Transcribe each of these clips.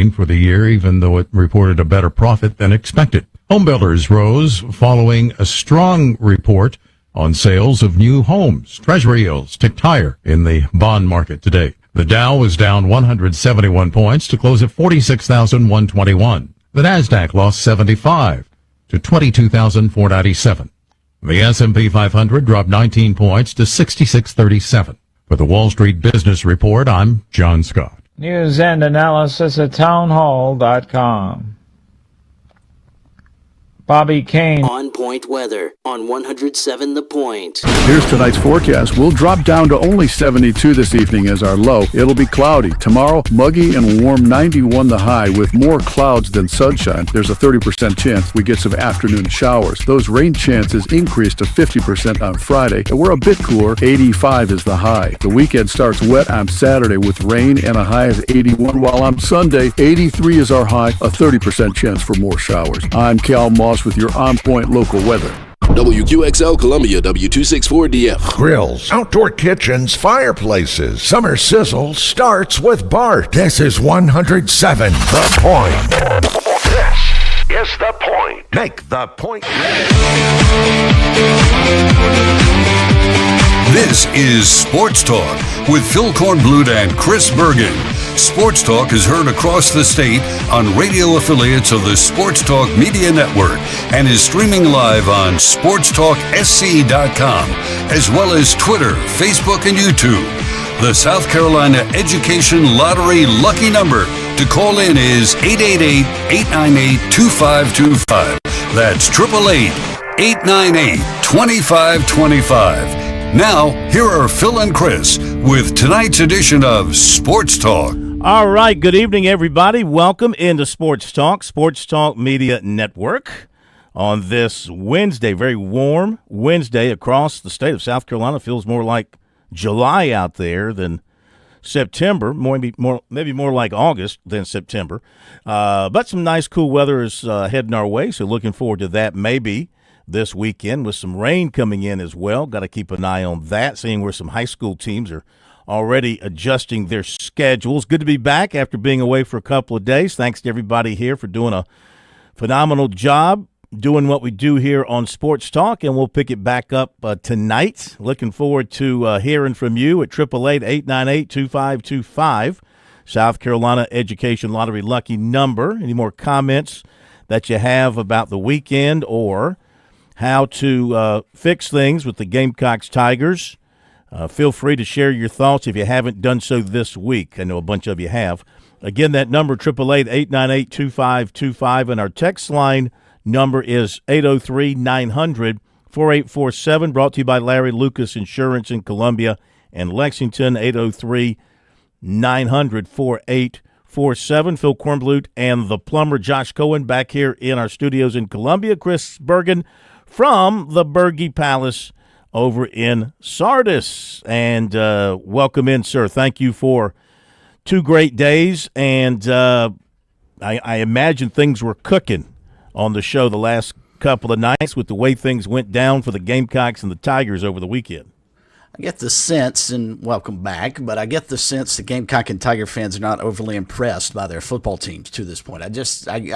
disappointing for the year, even though it reported a better profit than expected. Homebuilders rose following a strong report on sales of new homes. Treasury yields ticked higher in the bond market today. The Dow was down 171 points to close at 46,121. The Nasdaq lost 75 to 22,497. The S&P 500 dropped 19 points to 6637. For the Wall Street Business Report, I'm John Scott. News and analysis at townhall.com. Bobby Kane. On Point Weather on 107 The Point. Here's tonight's forecast. We'll drop down to only 72 this evening as our low. It'll be cloudy. Tomorrow, muggy and warm, 91 the high, with more clouds than sunshine. There's a 30% chance we get some afternoon showers. Those rain chances increase to 50% on Friday, and we're a bit cooler. 85 is the high. The weekend starts wet on Saturday with rain and a high of 81, while on Sunday, 83 is our high, a 30% chance for more showers. I'm Cal Moss with your On Point local weather. WQXL Columbia, W264DF. Grills, outdoor kitchens, fireplaces. Summer sizzle starts with Bart. This is 107 The Point. This is The Point. Make the point. This is Sports Talk with Phil Kornblut and Chris Bergen. Sports Talk is heard across the state on radio affiliates of the Sports Talk Media Network and is streaming live on SportsTalkSC.com, as well as Twitter, Facebook, and YouTube. The South Carolina Education Lottery lucky number to call in is 888-898-2525. That's 888-898-2525. Now, here are Phil and Chris with tonight's edition of Sports Talk. All right, good evening, everybody. Welcome into Sports Talk Media Network on this Wednesday, very warm Wednesday across the state of South Carolina. Feels more like July out there than September, maybe more like August than September. But some nice, cool weather is heading our way, so looking forward to that maybe this weekend with some rain coming in as well. Got to keep an eye on that, seeing where some high school teams are already adjusting their schedules. Good to be back after being away for a couple of days. Thanks to everybody here for doing a phenomenal job doing what we do here on Sports Talk, and we'll pick it back up tonight. Looking forward to hearing from you at 888-898-2525, South Carolina Education Lottery lucky number. Any more comments that you have about the weekend or how to fix things with the Gamecocks Tigers, feel free to share your thoughts if you haven't done so this week. I know a bunch of you have. Again, that number, 888-898-2525, and our text line number is 803-900-4847, brought to you by Larry Lucas Insurance in Columbia and Lexington, 803-900-4847. Phil Kornblut and the plumber Josh Cohen back here in our studios in Columbia. Chris Bergen from the Berge Palace over in Sardis. And welcome in, sir. Thank you for 2 great days. And I imagine things were cooking on the show the last couple of nights with the way things went down for the Gamecocks and the Tigers over the weekend. I get the sense, and welcome back, but I get the sense the Gamecock and Tiger fans are not overly impressed by their football teams to this point. I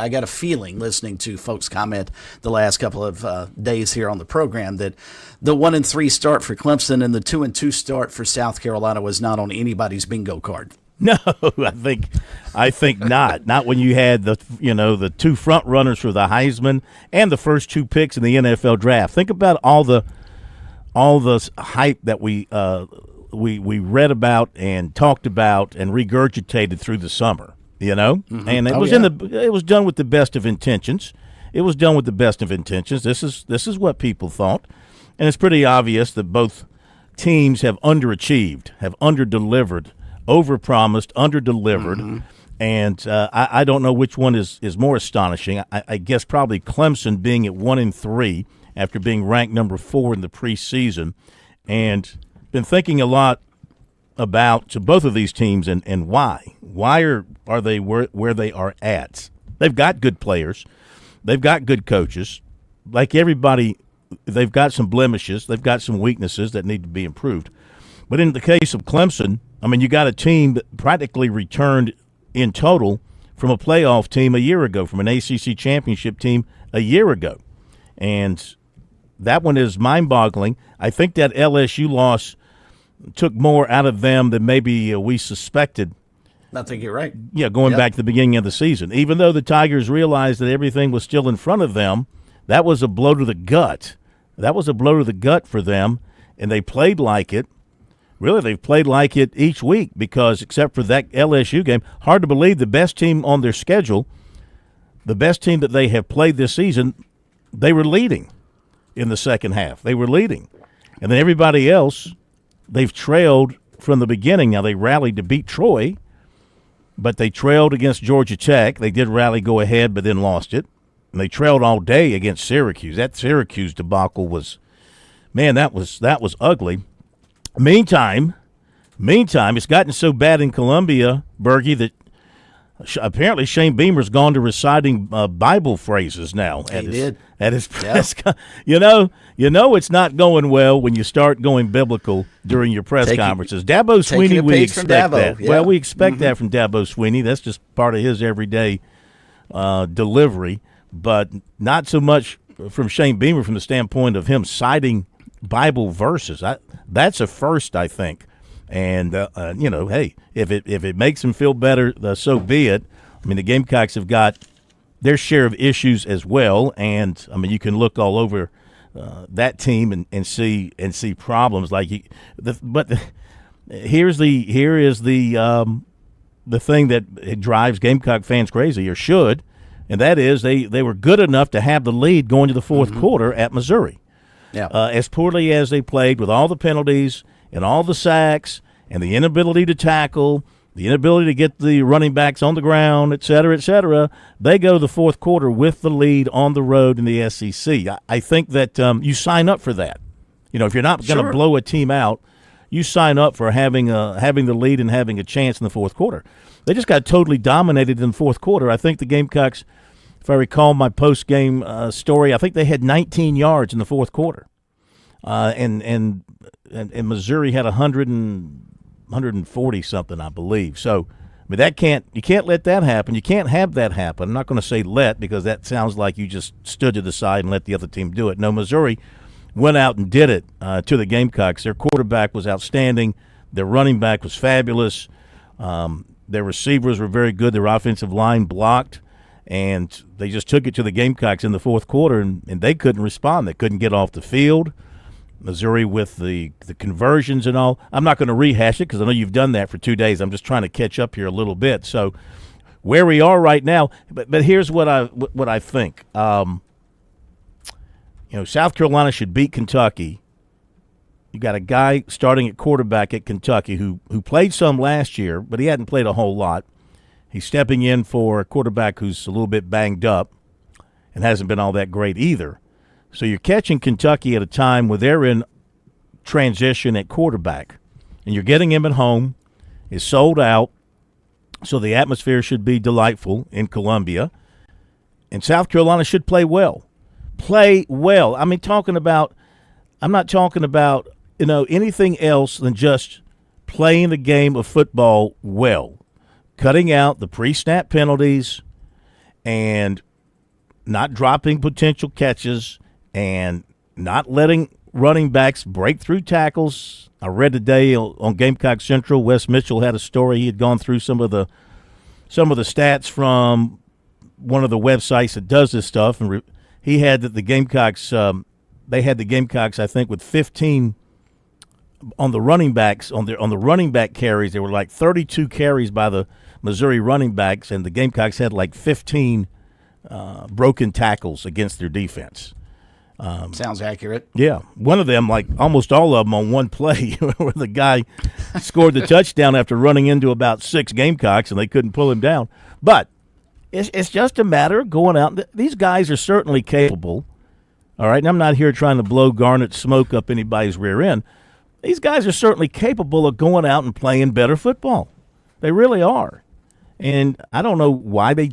got a feeling listening to folks comment the last couple of days here on the program that the 1-3 start for Clemson and the 2-2 start for South Carolina was not on anybody's bingo card. No, I think not. Not when you had the 2 front runners for the Heisman and the first 2 picks in the NFL draft. Think about all the hype that we read about and talked about and regurgitated through the summer, Mm-hmm. And it it was done with the best of intentions. This is what people thought, and it's pretty obvious that both teams have underachieved, have underdelivered, overpromised, underdelivered. Mm-hmm. And I don't know which one is more astonishing. I guess probably Clemson being at 1-3 after being ranked number 4 in the preseason, and been thinking a lot about both of these teams and why. Why are they where they are at? They've got good players. They've got good coaches. Like everybody, they've got some blemishes. They've got some weaknesses that need to be improved. But in the case of Clemson, I mean, you got a team that practically returned in total from a playoff team a year ago, from an ACC championship team a year ago. And that one is mind-boggling. I think that LSU loss took more out of them than maybe we suspected. I think you're right. Yeah, going back to the beginning of the season. Even though the Tigers realized that everything was still in front of them, that was a blow to the gut. That was a blow to the gut for them, and they played like it. Really, they've played like it each week because except for that LSU game, hard to believe the best team on their schedule, the best team that they have played this season, they were leading in the second half. They were leading. And then everybody else, they've trailed from the beginning. Now, they rallied to beat Troy, but they trailed against Georgia Tech. They did rally, go ahead, but then lost it. And they trailed all day against Syracuse. That Syracuse debacle was, man, that was ugly. Meantime, it's gotten so bad in Columbia, Bergie, that apparently Shane Beamer's gone to reciting Bible phrases now at his press. You know, it's not going well when you start going biblical during your press conferences. Dabo Swinney, we expect that. Yeah. Well, we expect that from Dabo Swinney. That's just part of his everyday delivery, but not so much from Shane Beamer from the standpoint of him citing Bible verses. That's a first, I think. And, hey, if it makes him feel better, so be it. I mean, the Gamecocks have got their share of issues as well. And, I mean, you can look all over that team and see problems. Here is the thing that drives Gamecock fans crazy, or should, and that is they were good enough to have the lead going to the fourth quarter at Missouri. Yeah. As poorly as they played with all the penalties and all the sacks and the inability to tackle, the inability to get the running backs on the ground, et cetera, they go to the fourth quarter with the lead on the road in the SEC. I think that you sign up for that. You know, if you're not going to blow a team out, you sign up for having the lead and having a chance in the fourth quarter. They just got totally dominated in the fourth quarter. I think the Gamecocks, if I recall my post-game story, I think they had 19 yards in the fourth quarter. And Missouri had 140-something, I believe. So, I mean, you can't let that happen. You can't have that happen. I'm not going to say let because that sounds like you just stood to the side and let the other team do it. No, Missouri went out and did it to the Gamecocks. Their quarterback was outstanding. Their running back was fabulous. Their receivers were very good. Their offensive line blocked. And they just took it to the Gamecocks in the fourth quarter, and they couldn't respond. They couldn't get off the field. Missouri with the conversions and all. I'm not going to rehash it because I know you've done that for 2 days. I'm just trying to catch up here a little bit. So where we are right now, but here's what I think. South Carolina should beat Kentucky. You got a guy starting at quarterback at Kentucky who played some last year, but he hadn't played a whole lot. He's stepping in for a quarterback who's a little bit banged up and hasn't been all that great either. So you're catching Kentucky at a time where they're in transition at quarterback, and you're getting him at home. It's sold out, so the atmosphere should be delightful in Columbia. And South Carolina should play well. Play well. I'm not talking about anything else than just playing the game of football well. Cutting out the pre-snap penalties and not dropping potential catches and not letting running backs break through tackles. I read today on Gamecock Central, Wes Mitchell had a story. He had gone through some of the stats from one of the websites that does this stuff, and he had that the Gamecocks they had the Gamecocks, I think, with 15 on the running backs on the running back carries. There were like 32 carries by the Missouri running backs, and the Gamecocks had like 15 broken tackles against their defense. Sounds accurate. Yeah. One of them, like almost all of them on one play, where the guy scored the touchdown after running into about 6 Gamecocks, and they couldn't pull him down. But it's just a matter of going out. These guys are certainly capable, all right? And I'm not here trying to blow garnet smoke up anybody's rear end. These guys are certainly capable of going out and playing better football. They really are. And I don't know why they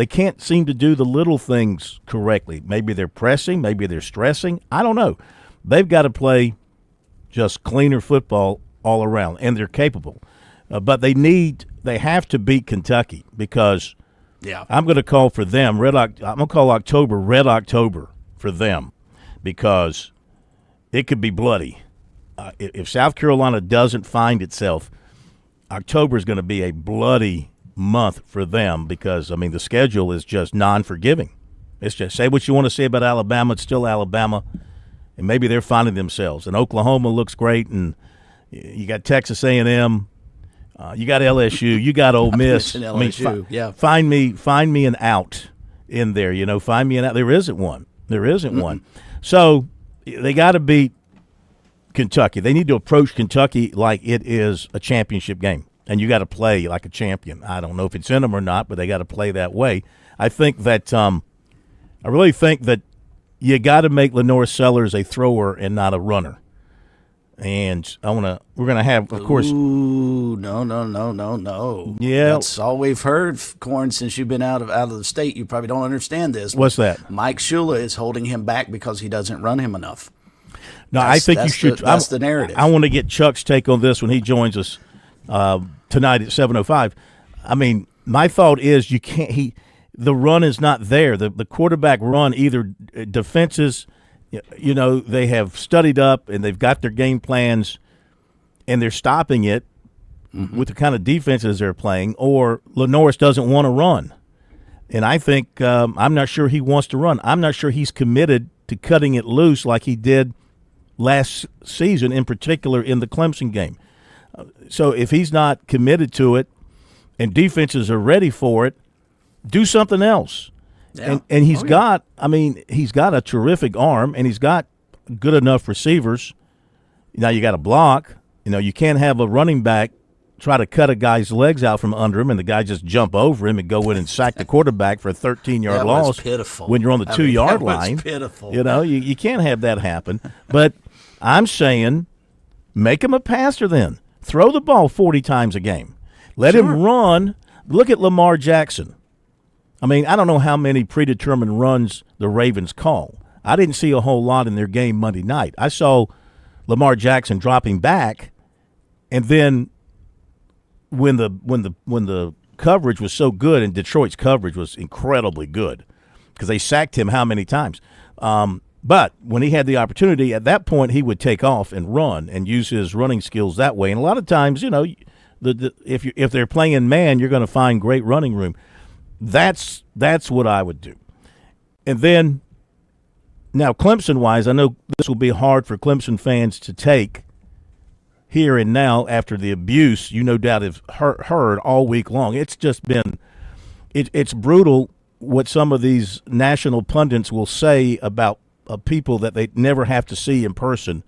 can't seem to do the little things correctly. Maybe they're pressing, maybe they're stressing. I don't know. They've got to play just cleaner football all around, and they're capable. But they have to beat Kentucky because Yeah. I'm going to call for them. I'm going to call October Red October for them because it could be bloody. If South Carolina doesn't find itself, October is going to be a bloody month for them because, I mean, the schedule is just non-forgiving. It's just say what you want to say about Alabama. It's still Alabama, and maybe they're finding themselves. And Oklahoma looks great, and you got Texas A&M. You got LSU. You got Ole Miss. LSU, yeah. Find me an out in there. Find me an out. There isn't one. One. So they got to beat Kentucky. They need to approach Kentucky like it is a championship game, and you got to play like a champion. I don't know if it's in them or not, but they got to play that way. I really think that you got to make Lenore Sellers a thrower and not a runner. And we're going to have, of course. Ooh, no. Yeah. That's all we've heard, Corn, since you've been out of the state. You probably don't understand this. What's that? Mike Shula is holding him back because he doesn't run him enough. No, I think you should. That's the narrative. I want to get Chuck's take on this when he joins us tonight at 7:05. I mean, my thought is you can't. The run is not there. The quarterback run either defenses. They have studied up and they've got their game plans, and they're stopping it with the kind of defenses they're playing. Or Lenoris doesn't want to run, and I think I'm not sure he wants to run. I'm not sure he's committed to cutting it loose like he did last season, in particular in the Clemson game. So if he's not committed to it and defenses are ready for it, do something else. Yeah. And he's got a terrific arm, and he's got good enough receivers. Now you got to block. You can't have a running back try to cut a guy's legs out from under him and the guy just jump over him and go in and sack the quarterback for a 13-yard loss. Was pitiful. When you're on the 2-yard line. Was pitiful. You can't have that happen. But I'm saying make him a passer then. Throw the ball 40 times a game. Let him run. Look at Lamar Jackson. I mean, I don't know how many predetermined runs the Ravens call. I didn't see a whole lot in their game Monday night. I saw Lamar Jackson dropping back, and then when the coverage was so good, and Detroit's coverage was incredibly good because they sacked him how many times. But when he had the opportunity, at that point he would take off and run and use his running skills that way. And a lot of times, if they're playing man, you're going to find great running room. That's what I would do. And then now Clemson-wise, I know this will be hard for Clemson fans to take here and now after the abuse you no doubt have heard all week long. It's just been it's brutal what some of these national pundits will say about people that they never have to see in person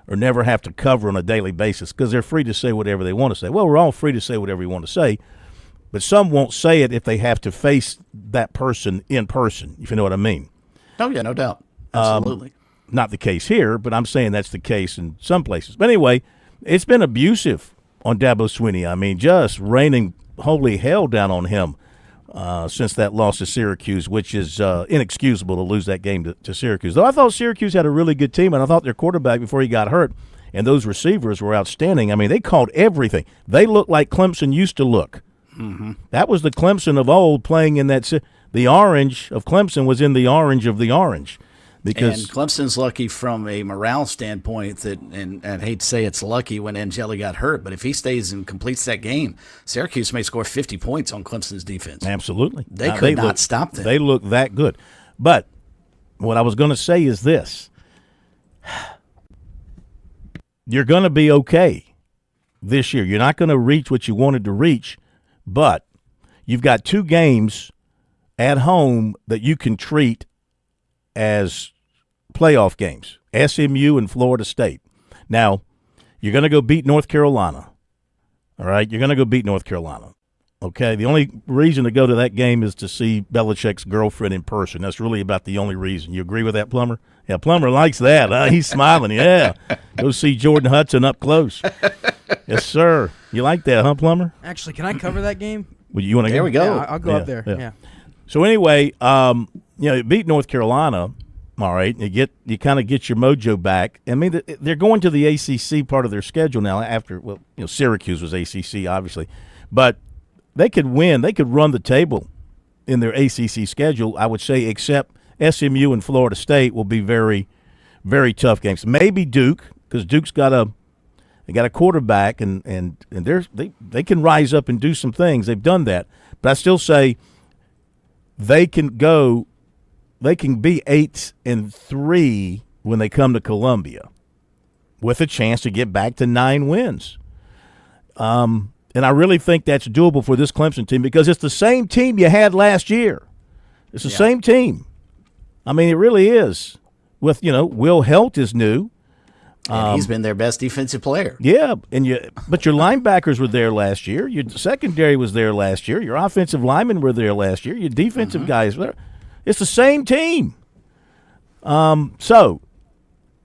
or never have to cover on a daily basis because they're free to say whatever they want to say. Well, we're all free to say whatever we want to say. But some won't say it if they have to face that person in person, if you know what I mean. Oh, yeah, no doubt. Absolutely. Not the case here, but I'm saying that's the case in some places. But anyway, it's been abusive on Dabo Swinney. I mean, just raining holy hell down on him since that loss to Syracuse, which is inexcusable to lose that game to Syracuse. Though I thought Syracuse had a really good team, and I thought their quarterback before he got hurt and those receivers were outstanding. I mean, they called everything. They looked like Clemson used to look. Mm-hmm. That was the Clemson of old playing in that – the orange of Clemson was in the orange of the orange. Because and Clemson's lucky from a morale standpoint that, and I hate to say it's lucky when Angeli got hurt, but if he stays and completes that game, Syracuse may score 50 points on Clemson's defense. Absolutely. They could not stop them. They look that good. But what I was going to say is this. You're going to be okay this year. You're not going to reach what you wanted to reach, but you've got 2 games at home that you can treat as playoff games, SMU and Florida State. Now, you're going to go beat North Carolina, all right? You're going to go beat North Carolina, okay? The only reason to go to that game is to see Belichick's girlfriend in person. That's really about the only reason. You agree with that, Plummer? Yeah, Plummer likes that. Huh? He's smiling. Yeah. Go see Jordan Hudson up close. Yes, sir. You like that, huh, Plummer? Actually, can I cover that game? Well, you want to? There we go. Yeah, I'll go up there. Yeah. So anyway, you beat North Carolina, all right. You kind of get your mojo back. I mean, they're going to the ACC part of their schedule now. After Syracuse was ACC, obviously, but they could win. They could run the table in their ACC schedule, I would say, except SMU and Florida State, will be very, very tough games. Maybe Duke, because Duke's got a quarterback, and they can rise up and do some things. They've done that, but I still say they can be 8-3 when they come to Columbia, with a chance to get back to 9 wins. And I really think that's doable for this Clemson team because it's the same team you had last year. It's the same team. I mean, it really is. With, Will Helt is new. And he's been their best defensive player. Yeah, but your linebackers were there last year. Your secondary was there last year. Your offensive linemen were there last year. Your defensive guys were there. It's the same team. So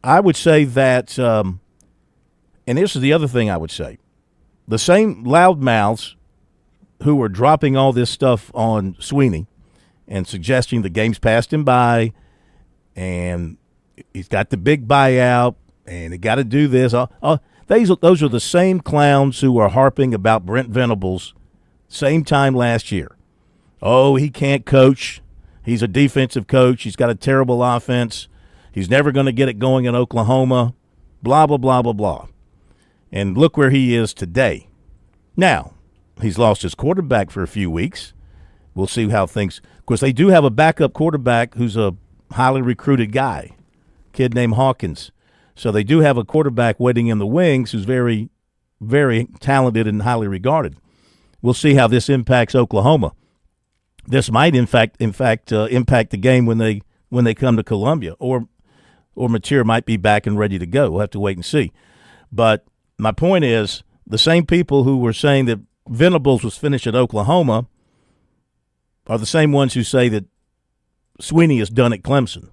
I would say that, and this is the other thing I would say, the same loudmouths who were dropping all this stuff on Sweeney and suggesting the game's passed him by and he's got the big buyout and he got to do this. Those are the same clowns who are harping about Brent Venables same time last year. Oh, he can't coach. He's a defensive coach. He's got a terrible offense. He's never going to get it going in Oklahoma. Blah, blah, blah, blah, blah. And look where he is today. Now, he's lost his quarterback for a few weeks. We'll see how things – of course, they do have a backup quarterback who's a highly recruited guy, kid named Hawkins. So they do have a quarterback waiting in the wings who's very, very talented and highly regarded. We'll see how this impacts Oklahoma. This might, in fact, impact the game when they come to Columbia, or Mateer might be back and ready to go. We'll have to wait and see. But my point is, the same people who were saying that Venables was finished at Oklahoma are the same ones who say that Sweeney is done at Clemson.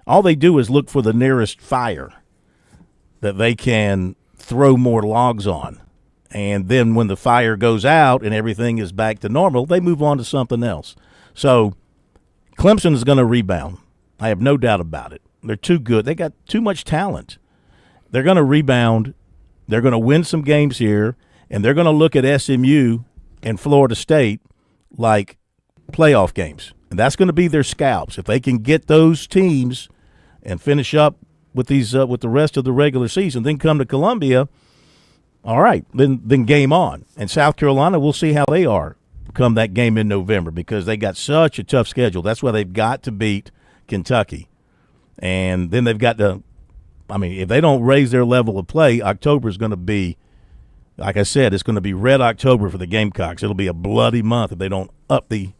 All they do is look for the nearest fire that they can throw more logs on. And then when the fire goes out and everything is back to normal, they move on to something else. So Clemson is going to rebound. I have no doubt about it. They're too good. They got too much talent. They're going to rebound. They're going to win some games here, and they're going to look at SMU and Florida State like playoff games. And that's going to be their scalps. If they can get those teams and finish up with these with the rest of the regular season, then come to Columbia, all right, then game on. And South Carolina, we'll see how they are come that game in November because they got such a tough schedule. That's why they've got to beat Kentucky. And then they've got to – I mean, if they don't raise their level of play, October is going to be – like I said, it's going to be Red October for the Gamecocks. It'll be a bloody month if they don't up the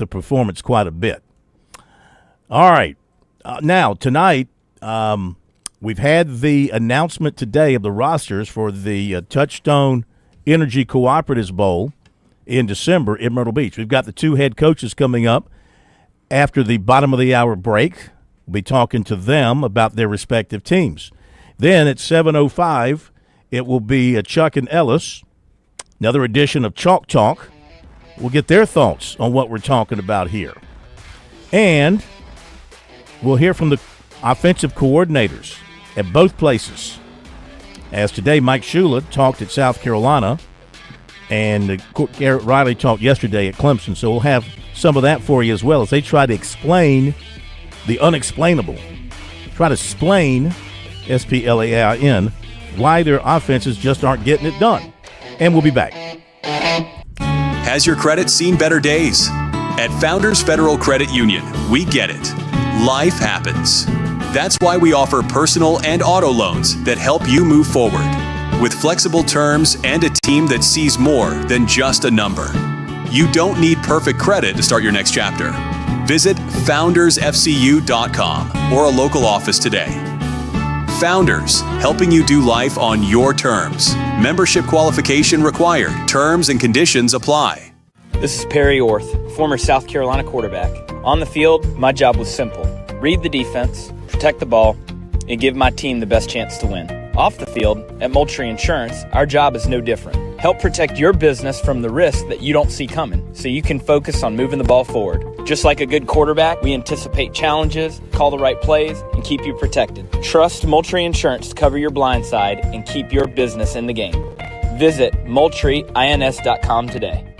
performance quite a bit. All right. Now, tonight, we've had the announcement today of the rosters for the Touchstone Energy Cooperatives Bowl in December in Myrtle Beach. We've got the two head coaches coming up after the bottom of the hour break. We'll be talking to them about their respective teams. Then at 7:05, it will be Chuck and Ellis, another edition of Chalk Talk. We'll get their thoughts on what we're talking about here. And we'll hear from the offensive coordinators at both places. As today, Mike Shula talked at South Carolina, and Garrett Riley talked yesterday at Clemson. So we'll have some of that for you as well as they try to explain the unexplainable. Try to explain, S-P-L-A-I-N, why their offenses just aren't getting it done. And we'll be back. Has your credit seen better days? At Founders Federal Credit Union, we get it. Life happens. That's why we offer personal and auto loans that help you move forward. With flexible terms and a team that sees more than just a number. You don't need perfect credit to start your next chapter. Visit foundersfcu.com or a local office today. Founders, helping you do life on your terms. Membership qualification required. Terms and conditions apply. This is Perry Orth, former South Carolina quarterback. On the field, my job was simple. Read the defense, protect the ball, and give my team the best chance to win. Off the field, at Moultrie Insurance, our job is no different. Help protect your business from the risks that you don't see coming, so you can focus on moving the ball forward. Just like a good quarterback, we anticipate challenges, call the right plays, and keep you protected. Trust Moultrie Insurance to cover your blind side and keep your business in the game. Visit MoultrieINS.com today.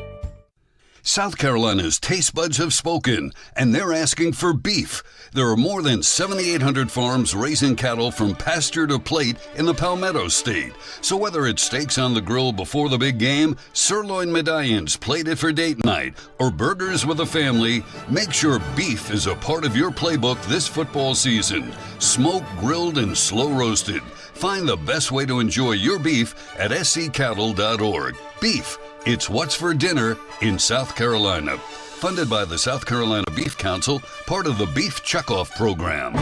South Carolina's taste buds have spoken, and they're asking for beef. There are more than 7,800 farms raising cattle from pasture to plate in the Palmetto State. So whether it's steaks on the grill before the big game, sirloin medallions plated for date night, or burgers with a family, make sure beef is a part of your playbook this football season. Smoked, grilled, and slow roasted. Find the best way to enjoy your beef at sccattle.org. Beef. It's what's for dinner in South Carolina. Funded by the South Carolina Beef Council, part of the Beef Checkoff program.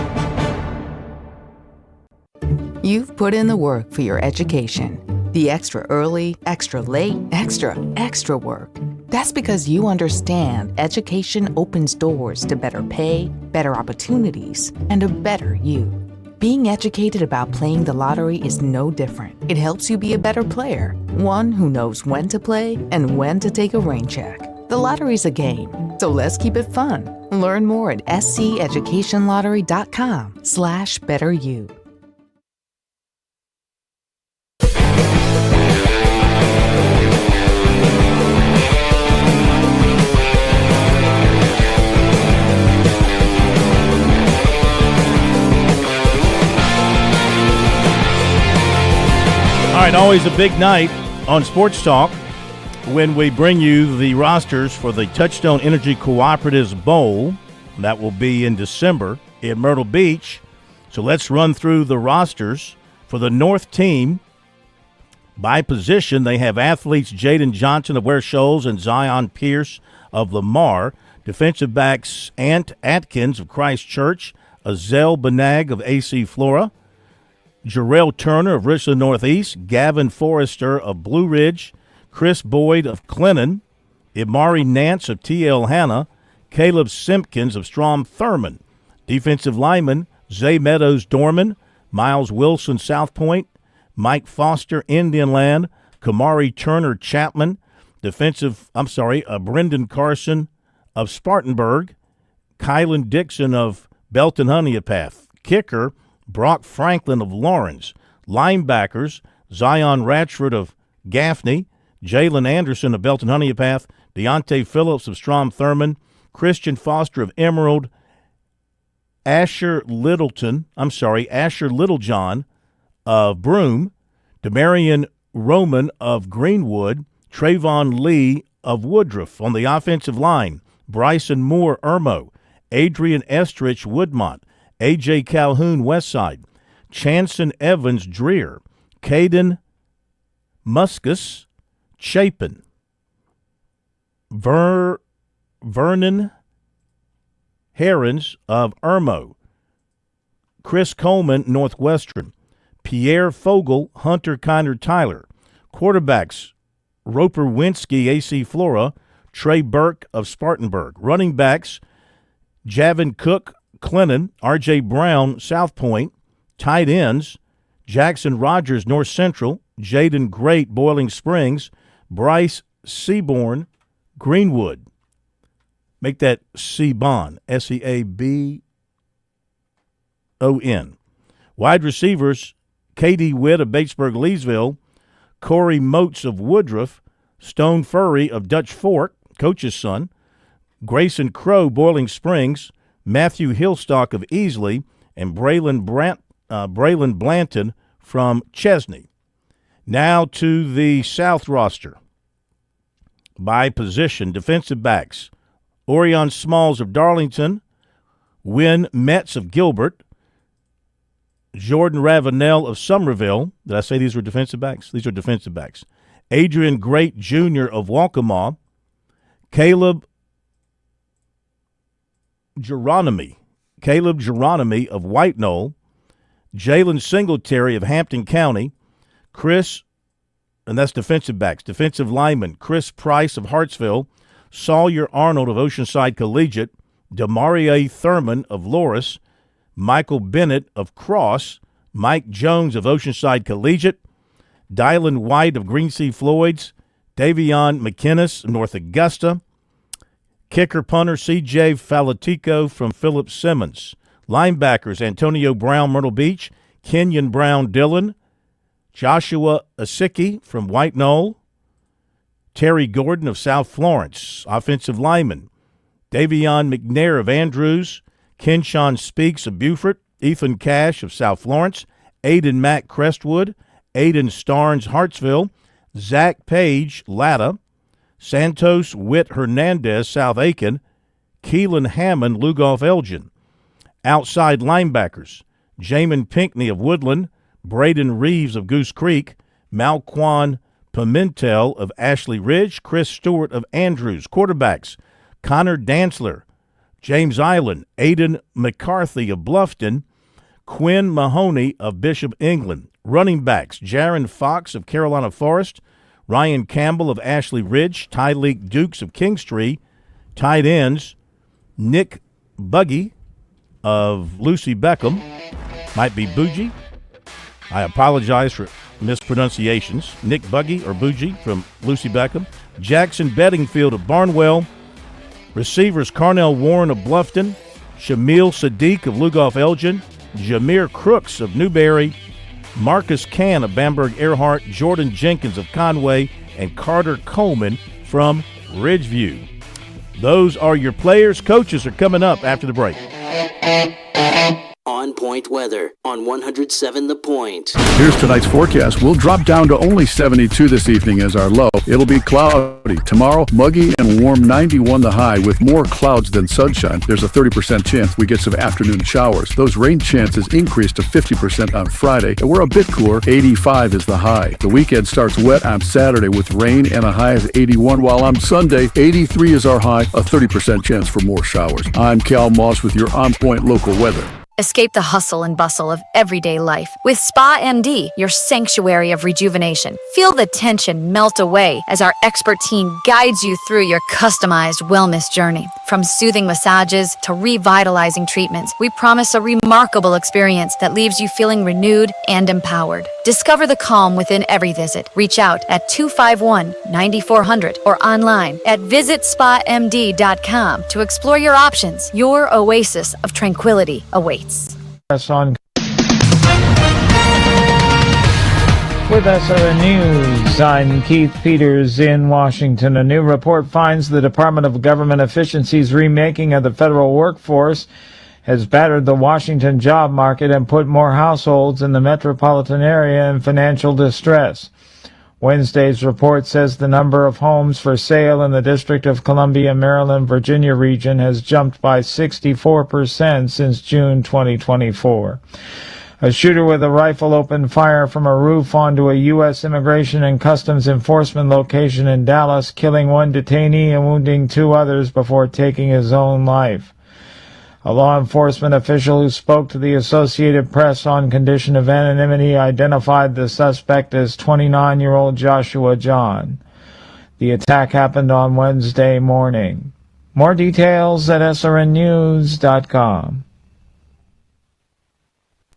You've put in the work for your education. The extra early, extra late, extra work. That's because you understand education opens doors to better pay, better opportunities, and a better you. Being educated about playing the lottery is no different. It helps you be a better player, one who knows when to play and when to take a rain check. The lottery's a game, so let's keep it fun. Learn more at sceducationlottery.com/betteryou. All right, always a big night on Sports Talk when we bring you the rosters for the Touchstone Energy Cooperatives Bowl. That will be in December in Myrtle Beach. So let's run through the rosters. For the North team, by position, they have athletes Jaden Johnson of Ware Shoals and Zion Pierce of Lamar. Defensive backs Ant Atkins of Christ Church, Azel Benag of AC Flora, Jarrell Turner of Richland Northeast, Gavin Forrester of Blue Ridge, Chris Boyd of Clinton, Imari Nance of TL Hanna, Caleb Simpkins of Strom Thurman. Defensive linemen, Zay Meadows Dorman, Miles Wilson South Point, Mike Foster Indian Land, Kamari Turner Chapman, Brendan Carson of Spartanburg, Kylan Dixon of Belton Honeypath. Kicker, Brock Franklin of Lawrence. Linebackers, Zion Ratchford of Gaffney, Jalen Anderson of Belton Honeypath, Deontay Phillips of Strom Thurman, Christian Foster of Emerald, Asher Littlejohn of Broome, Demarion Roman of Greenwood, Trayvon Lee of Woodruff. On the offensive line, Bryson Moore Irmo, Adrian Estrich Woodmont, A.J. Calhoun Westside, Chanson Evans Dreer, Caden Muscus Chapin, Vernon Herons of Irmo, Chris Coleman Northwestern, Pierre Fogel Hunter Kiner Tyler. Quarterbacks Roper Winsky AC Flora, Trey Burke of Spartanburg. Running backs Javin Cook Clinton, R.J. Brown, South Point. Tight ends, Jackson Rogers, North Central. Jaden Great, Boiling Springs. Bryce Seaborn, Greenwood. Make that Seabon, Seabon. Wide receivers, K.D. Witt of Batesburg, Leesville. Corey Moats of Woodruff. Stone Furry of Dutch Fork, coach's son. Grayson Crow, Boiling Springs. Matthew Hillstock of Easley, and Braylon Blanton from Chesney. Now to the South roster. By position, defensive backs, Orion Smalls of Darlington, Wynn Metz of Gilbert, Jordan Ravenel of Somerville. Did I say these were defensive backs? These are defensive backs. Adrian Great Jr. of Waccamaw, Caleb Geronimi of White Knoll, Jalen Singletary of Hampton County, and that's defensive backs. Defensive lineman, Chris Price of Hartsville, Sawyer Arnold of Oceanside Collegiate, Demarie Thurman of Loris, Michael Bennett of Cross, Mike Jones of Oceanside Collegiate, Dylan White of Greensea Floyds, Davion McInnes of North Augusta, kicker punter C.J. Falatico from Philip Simmons. Linebackers, Antonio Brown, Myrtle Beach, Kenyon Brown, Dillon, Joshua Asicki from White Knoll, Terry Gordon of South Florence, offensive lineman. Davion McNair of Andrews, Kenshawn Speaks of Beaufort, Ethan Cash of South Florence, Aiden Mack Crestwood, Aiden Starnes Hartsville, Zach Page Latta, Santos Witt Hernandez South Aiken, Keelan Hammond Lugoff Elgin. Outside linebackers, Jamin Pinckney of Woodland, Braden Reeves of Goose Creek, Malquan Pimentel of Ashley Ridge, Chris Stewart of Andrews. Quarterbacks, Connor Dantzler, James Island, Aiden McCarthy of Bluffton, Quinn Mahoney of Bishop England. Running backs, Jaron Fox of Carolina Forest, Ryan Campbell of Ashley Ridge, Tyleek Dukes of Kingstree. Tight ends, Nick Buggy of Lucy Beckham, might be Bougie. I apologize for mispronunciations. Nick Buggy or Bougie from Lucy Beckham. Jackson Bedingfield of Barnwell. Receivers, Carnell Warren of Bluffton, Shamil Sadiq of Lugoff Elgin, Jameer Crooks of Newberry, Marcus Cann of Bamberg Earhart, Jordan Jenkins of Conway, and Carter Coleman from Ridgeview. Those are your players. Coaches are coming up after the break. On Point weather on 107 The Point. Here's tonight's forecast. We'll drop down to only 72 this evening as our low. It'll be cloudy. Tomorrow, muggy and warm, 91 the high, with more clouds than sunshine. There's a 30% chance we get some afternoon showers. Those rain chances increase to 50% on Friday, and we're a bit cooler. 85 is the high. The weekend starts wet on Saturday with rain and a high of 81, while on Sunday, 83 is our high, a 30% chance for more showers. I'm Cal Moss with your On Point local weather. Escape the hustle and bustle of everyday life with Spa MD, your sanctuary of rejuvenation. Feel the tension melt away as our expert team guides you through your customized wellness journey. From soothing massages to revitalizing treatments, we promise a remarkable experience that leaves you feeling renewed and empowered. Discover the calm within every visit. Reach out at 251-9400 or online at visitspamd.com to explore your options. Your oasis of tranquility awaits. On with SRN News, I'm Keith Peters in Washington. A new report finds the Department of Government Efficiency's remaking of the federal workforce has battered the Washington job market and put more households in the metropolitan area in financial distress. Wednesday's report says the number of homes for sale in the District of Columbia, Maryland, Virginia region has jumped by 64% since June 2024. A shooter with a rifle opened fire from a roof onto a U.S. Immigration and Customs Enforcement location in Dallas, killing one detainee and wounding two others before taking his own life. A law enforcement official who spoke to the Associated Press on condition of anonymity identified the suspect as 29-year-old Joshua John. The attack happened on Wednesday morning. More details at srnnews.com.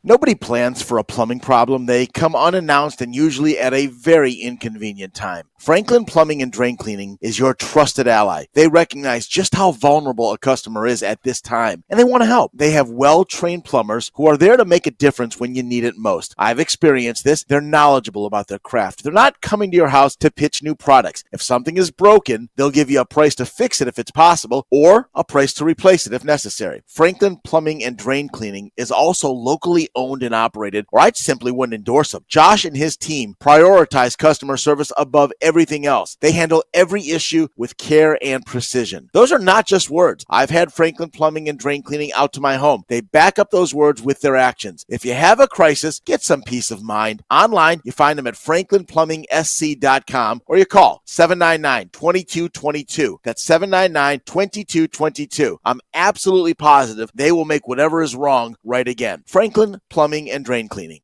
Nobody plans for a plumbing problem. They come unannounced and usually at a very inconvenient time. Franklin Plumbing and Drain Cleaning is your trusted ally. They recognize just how vulnerable a customer is at this time, and they want to help. They have well-trained plumbers who are there to make a difference when you need it most. I've experienced this. They're knowledgeable about their craft. They're not coming to your house to pitch new products. If something is broken, they'll give you a price to fix it if it's possible, or a price to replace it if necessary. Franklin Plumbing and Drain Cleaning is also locally owned and operated, or I simply wouldn't endorse them. Josh and his team prioritize customer service above everything else. They handle every issue with care and precision. Those are not just words. I've had Franklin Plumbing and Drain Cleaning out to my home. They back up those words with their actions. If you have a crisis, get some peace of mind. Online, you find them at franklinplumbing.sc.com or you call 799-2222. That's 799-2222. I'm absolutely positive they will make whatever is wrong right again. Franklin Plumbing and Drain Cleaning.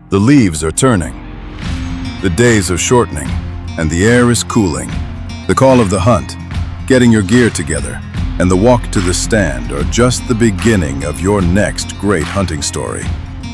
The leaves are turning. The days are shortening, and the air is cooling. The call of the hunt, getting your gear together, and the walk to the stand are just the beginning of your next great hunting story.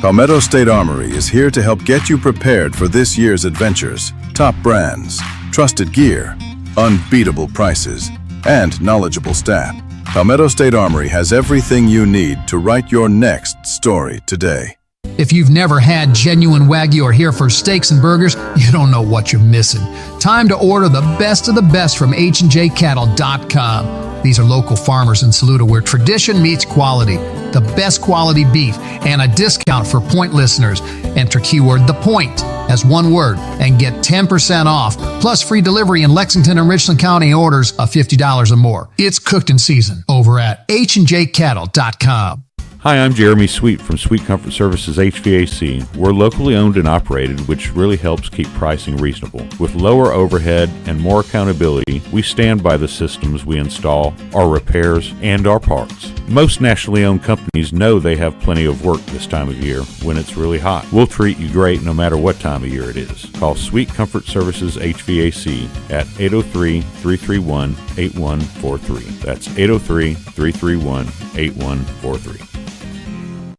Palmetto State Armory is here to help get you prepared for this year's adventures. Top brands, trusted gear, unbeatable prices, and knowledgeable staff. Palmetto State Armory has everything you need to write your next story today. If you've never had genuine Wagyu or Hereford steaks and burgers, you don't know what you're missing. Time to order the best of the best from HandJCattle.com. These are local farmers in Saluda where tradition meets quality. The best quality beef and a discount for Point listeners. Enter keyword The Point as one word and get 10% off, plus free delivery in Lexington and Richland County orders of $50 or more. It's cooked in season over at HandJCattle.com. Hi, I'm Jeremy Sweet from Sweet Comfort Services HVAC. We're locally owned and operated, which really helps keep pricing reasonable. With lower overhead and more accountability, we stand by the systems we install, our repairs, and our parts. Most nationally owned companies know they have plenty of work this time of year when it's really hot. We'll treat you great no matter what time of year it is. Call Sweet Comfort Services HVAC at 803-331-8143. That's 803-331-8143.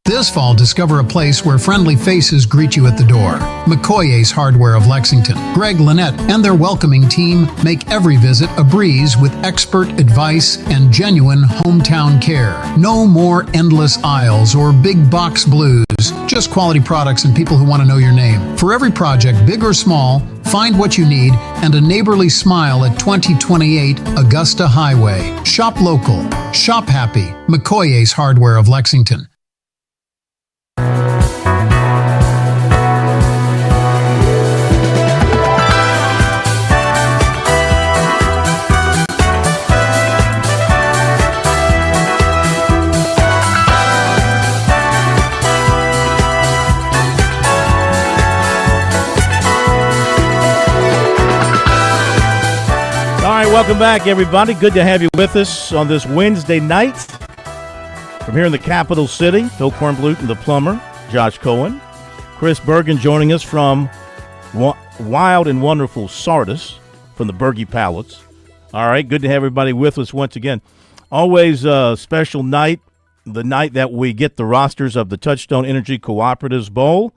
This fall, discover a place where friendly faces greet you at the door. McCoy's Hardware of Lexington, Greg Lynette, and their welcoming team make every visit a breeze with expert advice and genuine hometown care. No more endless aisles or big box blues, just quality products and people who want to know your name. For every project, big or small, find what you need and a neighborly smile at 2028 Augusta Highway. Shop local. Shop happy. McCoy's Hardware of Lexington. Welcome back, everybody. Good to have you with us on this Wednesday night. From here in the capital city, Phil Kornblut and the plumber, Josh Cohen. Chris Bergen joining us from wild and wonderful Sardis from the Berge Palace. All right, good to have everybody with us once again. Always a special night, the night that we get the rosters of the Touchstone Energy Cooperatives Bowl.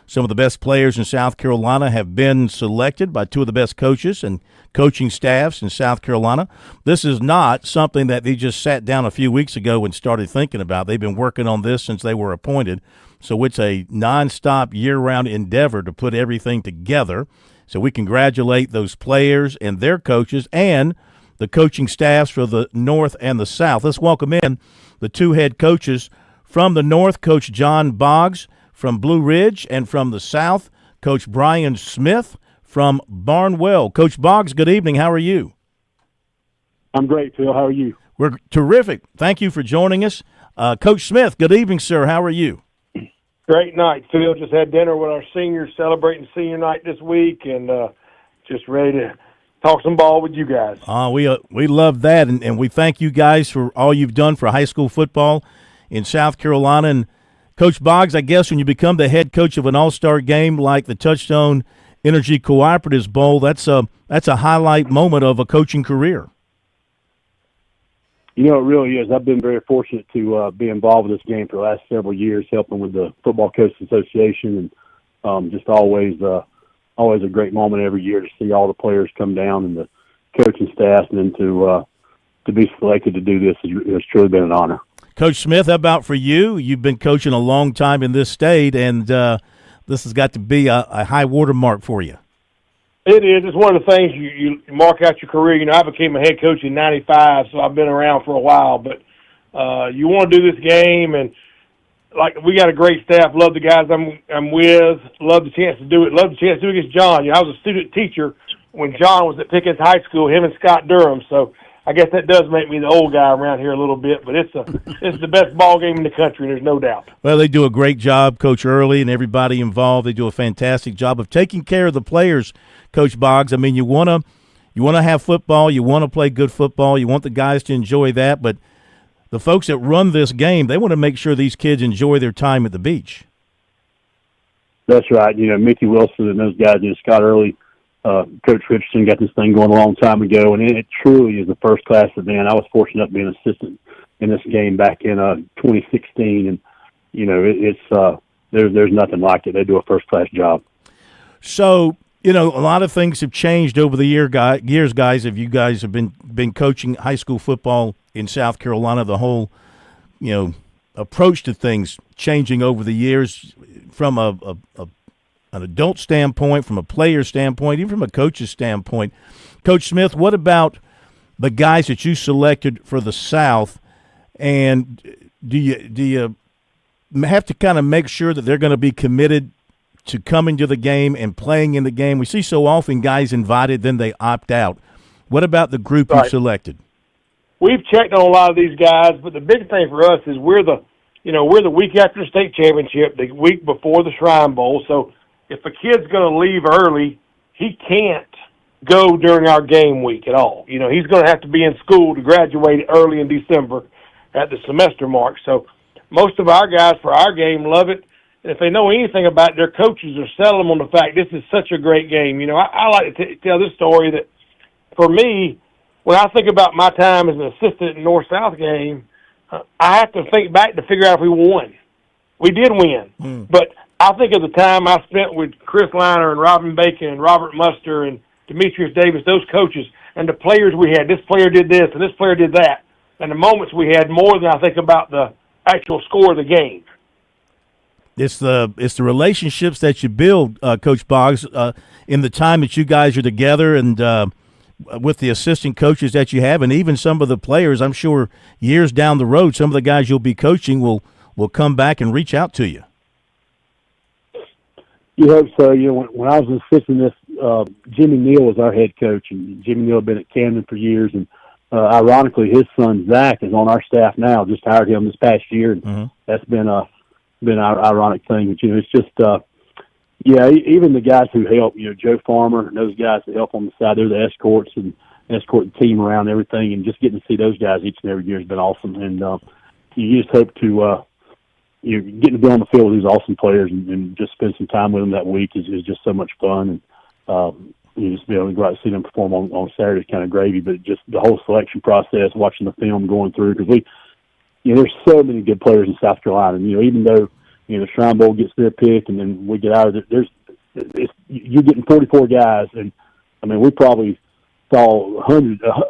Some of the best players in South Carolina have been selected by two of the best coaches and coaching staffs in South Carolina. This is not something that they just sat down a few weeks ago and started thinking about. They've been working on this since they were appointed. So it's a nonstop year-round endeavor to put everything together. So we congratulate those players and their coaches and the coaching staffs for the North and the South. Let's welcome in the two head coaches from the North, Coach John Boggs from Blue Ridge, and from the South, Coach Brian Smith from Barnwell. Coach Boggs, good evening. How are you? I'm great, Phil. How are you? We're terrific. Thank you for joining us. Coach Smith, good evening, sir. How are you? Great night, Phil. Just had dinner with our seniors, celebrating senior night this week, and just ready to talk some ball with you guys. We love that, and we thank you guys for all you've done for high school football in South Carolina. And Coach Boggs, I guess when you become the head coach of an all-star game like the Touchstone Energy Cooperatives Bowl, that's a highlight moment of a coaching career. You know, it really is. I've been very fortunate to be involved with this game for the last several years, helping with the Football Coaches Association, and just always a great moment every year to see all the players come down and the coaching staff, and then to be selected to do this has truly been an honor. Coach Smith, how about for you? You've been coaching a long time in this state, and this has got to be a high water mark for you. It is. It's one of the things you mark out your career. You know, I became a head coach in '95, so I've been around for a while. But you want to do this game, and like we got a great staff. Love the guys I'm with. Love the chance to do it. Love the chance to do it against John. You know, I was a student teacher when John was at Pickens High School. Him and Scott Durham. So I guess that does make me the old guy around here a little bit, but it's the best ball game in the country, there's no doubt. Well, they do a great job, Coach Early and everybody involved. They do a fantastic job of taking care of the players, Coach Boggs. I mean, you want to have football, you want to play good football, you want the guys to enjoy that, but the folks that run this game, they want to make sure these kids enjoy their time at the beach. That's right. You know, Mickey Wilson and those guys, Scott Early, Coach Richardson got this thing going a long time ago, and it truly is a first-class event. I was fortunate enough to be an assistant in this game back in 2016, and you know it's there's nothing like it. They do a first-class job. So you know, a lot of things have changed over the years, guys. If you guys have been coaching high school football in South Carolina, the whole approach to things changing over the years. from an adult standpoint, from a player standpoint, even from a coach's standpoint. Coach Smith, what about the guys that you selected for the South? And do you have to kind of make sure that they're going to be committed to coming to the game and playing in the game? We see so often guys invited, then they opt out. What about the group you selected? We've checked on a lot of these guys, but the big thing for us is we're the week after the state championship, the week before the Shrine Bowl. So if a kid's going to leave early, he can't go during our game week at all. He's going to have to be in school to graduate early in December at the semester mark. So most of our guys for our game love it. And if they know anything about it, their coaches are selling them on the fact this is such a great game. I like to tell this story that for me, when I think about my time as an assistant in North-South game, I have to think back to figure out if we won. We did win. But I think of the time I spent with Chris Liner and Robin Bacon and Robert Muster and Demetrius Davis, those coaches, and the players we had. This player did this and this player did that. And the moments we had more than I think about the actual score of the game. It's the relationships that you build, Coach Boggs, in the time that you guys are together and with the assistant coaches that you have, and even some of the players. I'm sure years down the road, some of the guys you'll be coaching will come back and reach out to you. You hope so. When I was assisting this, Jimmy Neal was our head coach, and Jimmy Neal had been at Camden for years. And ironically, his son Zach is on our staff now. Just hired him this past year, and that's been an ironic thing. But it's just even the guys who help, Joe Farmer and those guys that help on the side, they're the escorts and escort the team around everything, and just getting to see those guys each and every year has been awesome. And you just hope to getting to be on the field with these awesome players and just spend some time with them that week is just so much fun. And just be able to go out and see them perform on Saturday is kind of gravy. But just the whole selection process, watching the film, going through, because there's so many good players in South Carolina. And, even though the Shrine Bowl gets their pick and then we get out of it, you're getting 44 guys, and we probably saw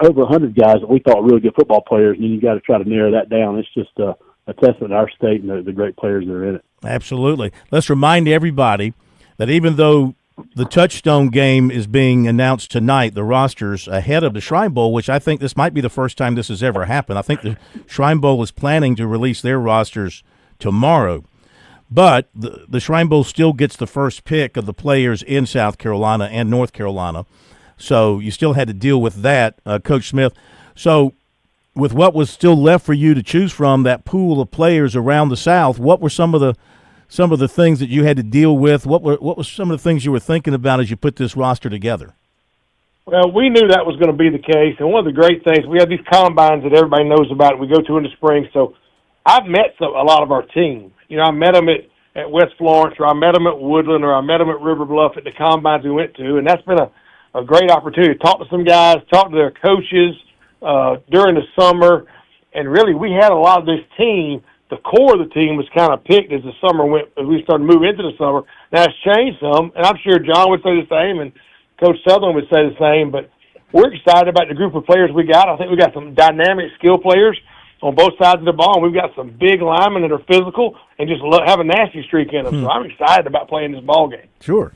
over 100 guys that we thought were really good football players, and then you got to try to narrow that down. It's just a testament to our state and the great players that are in it. Absolutely. Let's remind everybody that even though the Touchstone game is being announced tonight, the rosters ahead of the Shrine Bowl, which I think this might be the first time this has ever happened. I think the Shrine Bowl is planning to release their rosters tomorrow. But the Shrine Bowl still gets the first pick of the players in South Carolina and North Carolina. So you still had to deal with that, Coach Smith. So with what was still left for you to choose from, that pool of players around the South, what were some of the things that you had to deal with? What was some of the things you were thinking about as you put this roster together? Well, we knew that was going to be the case. And one of the great things, we have these combines that everybody knows about. We go to in the spring. So I've met a lot of our team. I met them at West Florence, or I met them at Woodland, or I met them at River Bluff at the combines we went to. And that's been a great opportunity to talk to some guys, talk to their coaches during the summer. And really, we had a lot of this team. The core of the team was kind of picked as the summer went, as we started moving into the summer. Now, it's changed some, and I'm sure John would say the same, and Coach Sutherland would say the same, but we're excited about the group of players we got. I think we got some dynamic skill players on both sides of the ball, and we've got some big linemen that are physical and just have a nasty streak in them. So I'm excited about playing this ball game. Sure.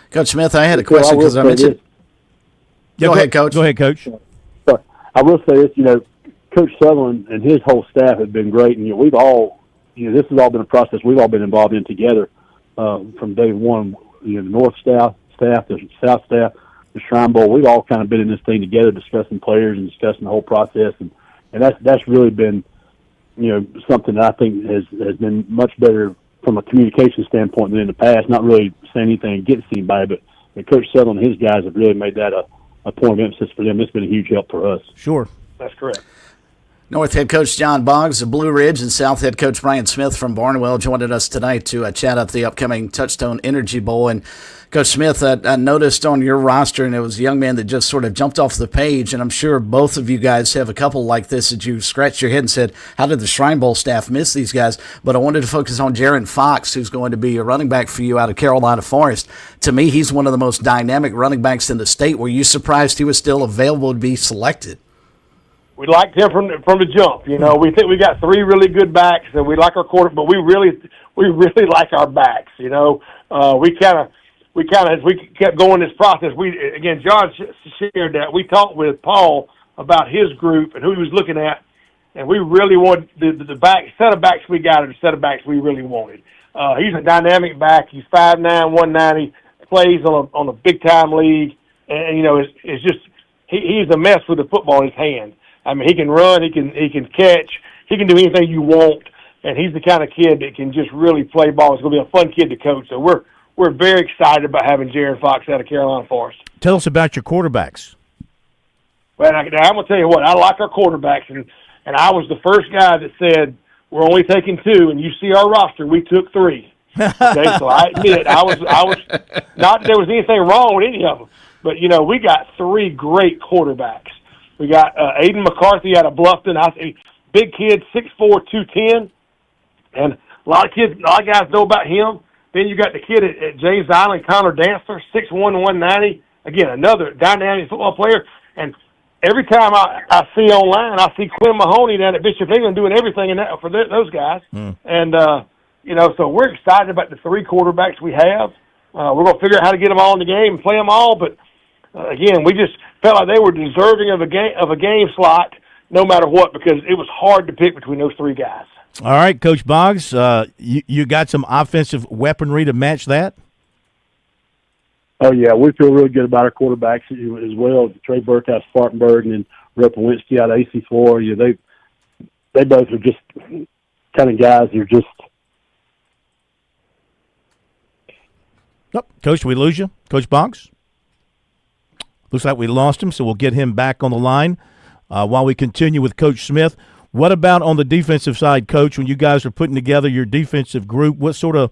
Coach Smith, I had a question because I mentioned. Go ahead, Coach. Go ahead, Coach. I will say this, Coach Sutherland and his whole staff have been great, and we've all, this has all been a process we've all been involved in together from day one. The North staff, the South staff, the Shrine Bowl. We've all kind of been in this thing together, discussing players and discussing the whole process, and that's really been, something that I think has been much better from a communication standpoint than in the past. Not really saying anything against anybody, but Coach Sutherland and his guys have really made that a point of emphasis for them. It's been a huge help for us. Sure. That's correct. North head coach John Boggs of Blue Ridge and South head coach Brian Smith from Barnwell joined us tonight to chat up the upcoming Touchstone Energy Bowl. And Coach Smith, I noticed on your roster, and it was a young man that just sort of jumped off the page, and I'm sure both of you guys have a couple like this that you scratched your head and said, how did the Shrine Bowl staff miss these guys? But I wanted to focus on Jaron Fox, who's going to be a running back for you out of Carolina Forest. To me, he's one of the most dynamic running backs in the state. Were you surprised he was still available to be selected? we liked him from the jump. You know, we think we got 3 really good backs, and we like our quarter, but we really like our backs. You know, we kind of as we kept going this process. John shared that we talked with Paul about his group and who he was looking at, and we really wanted the set of backs we got, or the set of backs we really wanted. He's a dynamic back. He's 5'9", 190, plays on a big time league, and you know it's just he's a mess with the football in his hand. I mean, he can run, he can catch, he can do anything you want, and he's the kind of kid that can just really play ball. It's going to be a fun kid to coach. So we're very excited about having Jaron Fox out of Carolina for us. Tell us about your quarterbacks. Well, I'm going to tell you what, I like our quarterbacks, and I was the first guy that said we're only taking 2, and you see our roster, we took 3. Okay, so I admit I was not that there was anything wrong with any of them, but you know we got 3 great quarterbacks. We got Aiden McCarthy out of Bluffton. Big kid, 6'4", 210, and a lot of guys know about him. Then you got the kid at James Island, Connor Dancer, 6'1", 190. Again, another dynamic football player. And every time I see online, I see Quinn Mahoney down at Bishop England doing everything for those guys. And you know, so we're excited about the 3 quarterbacks we have. We're going to figure out how to get them all in the game and play them all, but. Again, we just felt like they were deserving of a game slot, no matter what, because it was hard to pick between those 3 guys. All right, Coach Boggs, you got some offensive weaponry to match that? Oh, yeah, we feel really good about our quarterbacks as well. Trey Burke out of Spartanburg and then Roper Winsky out of AC4. Yeah, they both are just kind of guys who are just. Nope. Coach, did we lose you? Coach Boggs? Looks like we lost him, so we'll get him back on the line while we continue with Coach Smith. What about on the defensive side, Coach, when you guys are putting together your defensive group? What were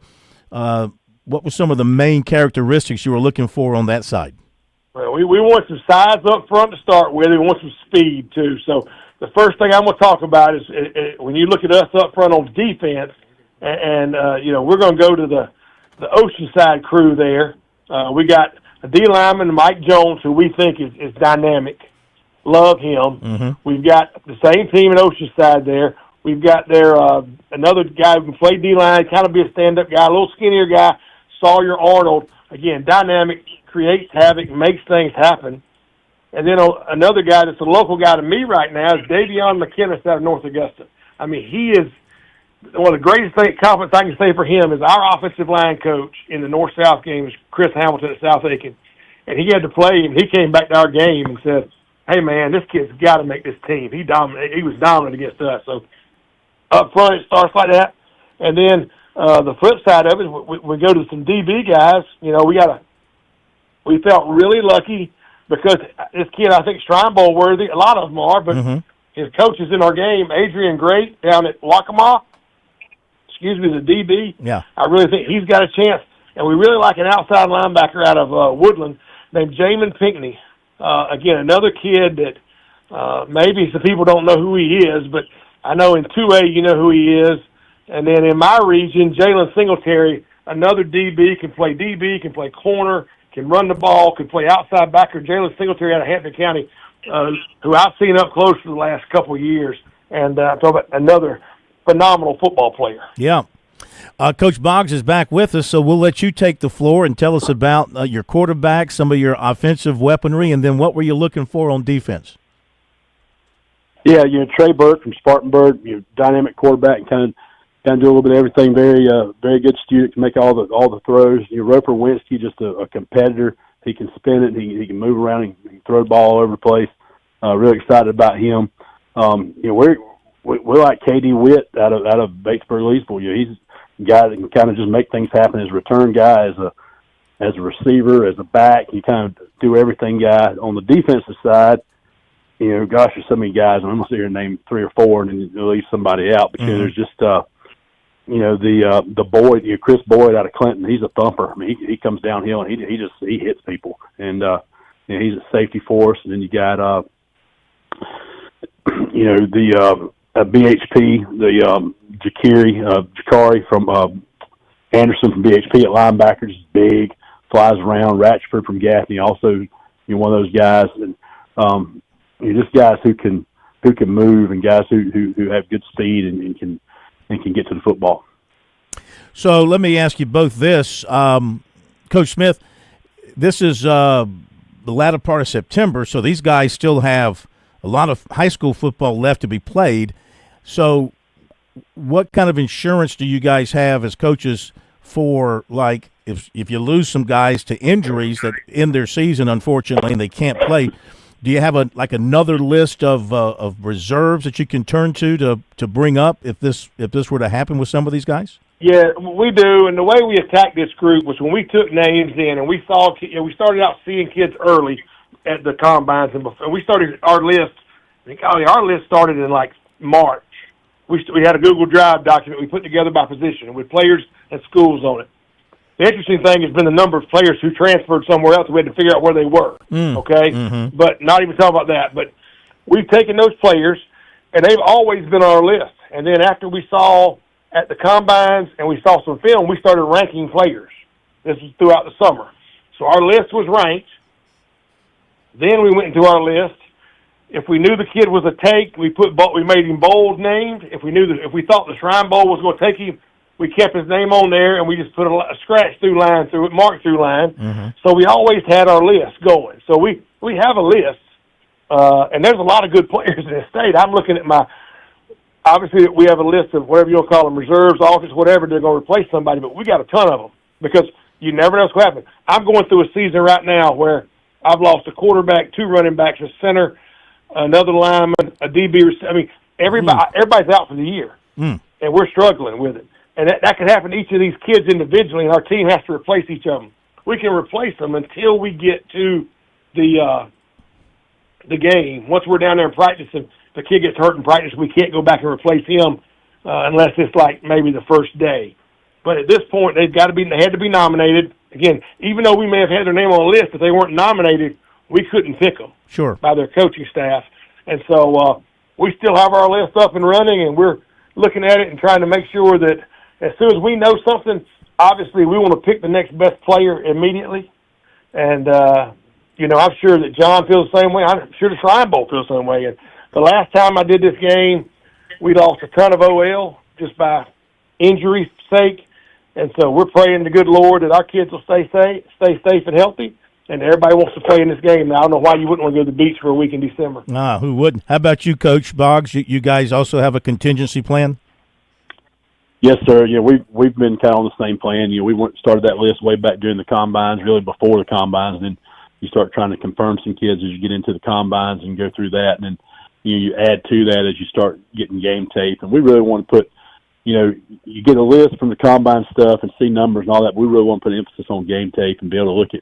some of the main characteristics you were looking for on that side? Well, we want some size up front to start with. We want some speed, too. So the first thing I'm going to talk about is when you look at us up front on defense, and you know, we're going to go to the Oceanside crew there. We got a D lineman, Mike Jones, who we think is dynamic. Love him. Mm-hmm. We've got the same team at Oceanside there. We've got there another guy who can play D-line, kind of be a stand-up guy, a little skinnier guy, Sawyer Arnold. Again, dynamic, creates havoc, makes things happen. And then another guy that's a local guy to me right now is Davion McKinnis out of North Augusta. I mean, he is one of the greatest compliments I can say for him is our offensive line coach in the North-South game is Chris Hamilton at South Aiken. And he had to play, and he came back to our game and said, hey, man, this kid's got to make this team. He was dominant against us. So up front, it starts like that. And then the flip side of it, we go to some DB guys. You know, we felt really lucky because this kid, I think, Shrine Bowl worthy. A lot of them are, but his coach is in our game, Adrian Great down at Waccamaw. The DB. Yeah. I really think he's got a chance. And we really like an outside linebacker out of Woodland named Jamin Pinckney. Again, another kid that maybe some people don't know who he is, but I know in 2A you know who he is. And then in my region, Jalen Singletary, another DB, can play corner, can run the ball, can play outside backer. Jalen Singletary out of Hampton County, who I've seen up close for the last couple of years. And I'm talking about another phenomenal football player. Yeah. Coach Boggs is back with us, so we'll let you take the floor and tell us about your quarterback, some of your offensive weaponry, and then what were you looking for on defense? Yeah, Trey Burke from Spartanburg, dynamic quarterback, and kind of do a little bit of everything. Very good student, can make all the throws. Roper Winsky, just a competitor. He can spin it. He can move around. He can throw the ball all over the place. Really excited about him. We're like KD Witt out of Batesburg-Leesville. He's a guy that can kind of just make things happen as a return guy, as a receiver, as a back. You kind of do everything guy. On the defensive side, gosh, there's so many guys. I'm going to sit here and name 3 or 4 and then leave somebody out because there's just, the Boyd, Chris Boyd out of Clinton. He's a thumper. I mean, he comes downhill and he hits people, and he's a safety for us. And then you got the BHP, the Jakari from Anderson from BHP at linebacker, just big, flies around. Ratchford from Gaffney, also one of those guys, and just guys who can who can move and guys who have good speed and can get to the football. So let me ask you both this, Coach Smith. This is the latter part of September, so these guys still have a lot of high school football left to be played. So what kind of insurance do you guys have as coaches for, like, if you lose some guys to injuries that end their season, unfortunately, and they can't play? Do you have another list of reserves that you can turn to bring up if this were to happen with some of these guys? Yeah, we do. And the way we attacked this group was when we took names in and we started out seeing kids early at the combines, and we started our list. I think our list started in like March. We had a Google Drive document we put together by position with players and schools on it. The interesting thing has been the number of players who transferred somewhere else. We had to figure out where they were, okay? Mm-hmm. But not even talking about that. But we've taken those players, and they've always been on our list. And then after we saw at the combines and we saw some film, we started ranking players. This was throughout the summer. So our list was ranked. Then we went into our list. If we knew the kid was a take, we made him bold named. If we thought the Shrine Bowl was going to take him, we kept his name on there, and we just put a scratch through line through it, mark through line. Mm-hmm. So we always had our list going. So we have a list, and there's a lot of good players in the state. I'm looking at obviously we have a list of whatever you want to call them, reserves, office, whatever, they're going to replace somebody, but we got a ton of them because you never know what's going to happen. I'm going through a season right now where I've lost a quarterback, 2 running backs, a center, another lineman, a DB. I mean, everybody's out for the year, and we're struggling with it. And that can happen to each of these kids individually, and our team has to replace each of them. We can replace them until we get to the game. Once we're down there in practice, if the kid gets hurt in practice, we can't go back and replace him unless it's like maybe the first day. But at this point, they had to be nominated. Again, even though we may have had their name on the list, if they weren't nominated, we couldn't pick them. Sure. By their coaching staff. And so we still have our list up and running, and we're looking at it and trying to make sure that as soon as we know something, obviously we want to pick the next best player immediately. And, I'm sure that John feels the same way. I'm sure the Shrine Bowl feels the same way. And the last time I did this game, we lost a ton of OL just by injury sake. And so we're praying to good Lord that our kids will stay safe and healthy. And everybody wants to play in this game. Now, I don't know why you wouldn't want to go to the beach for a week in December. Who wouldn't? How about you, Coach Boggs? You guys also have a contingency plan? Yes, sir. Yeah, we've been kind of on the same plan. We started that list way back during the combines, really before the combines, and then you start trying to confirm some kids as you get into the combines and go through that, and then you add to that as you start getting game tape. And we really want to put, you get a list from the combine stuff and see numbers and all that, but we really want to put emphasis on game tape and be able to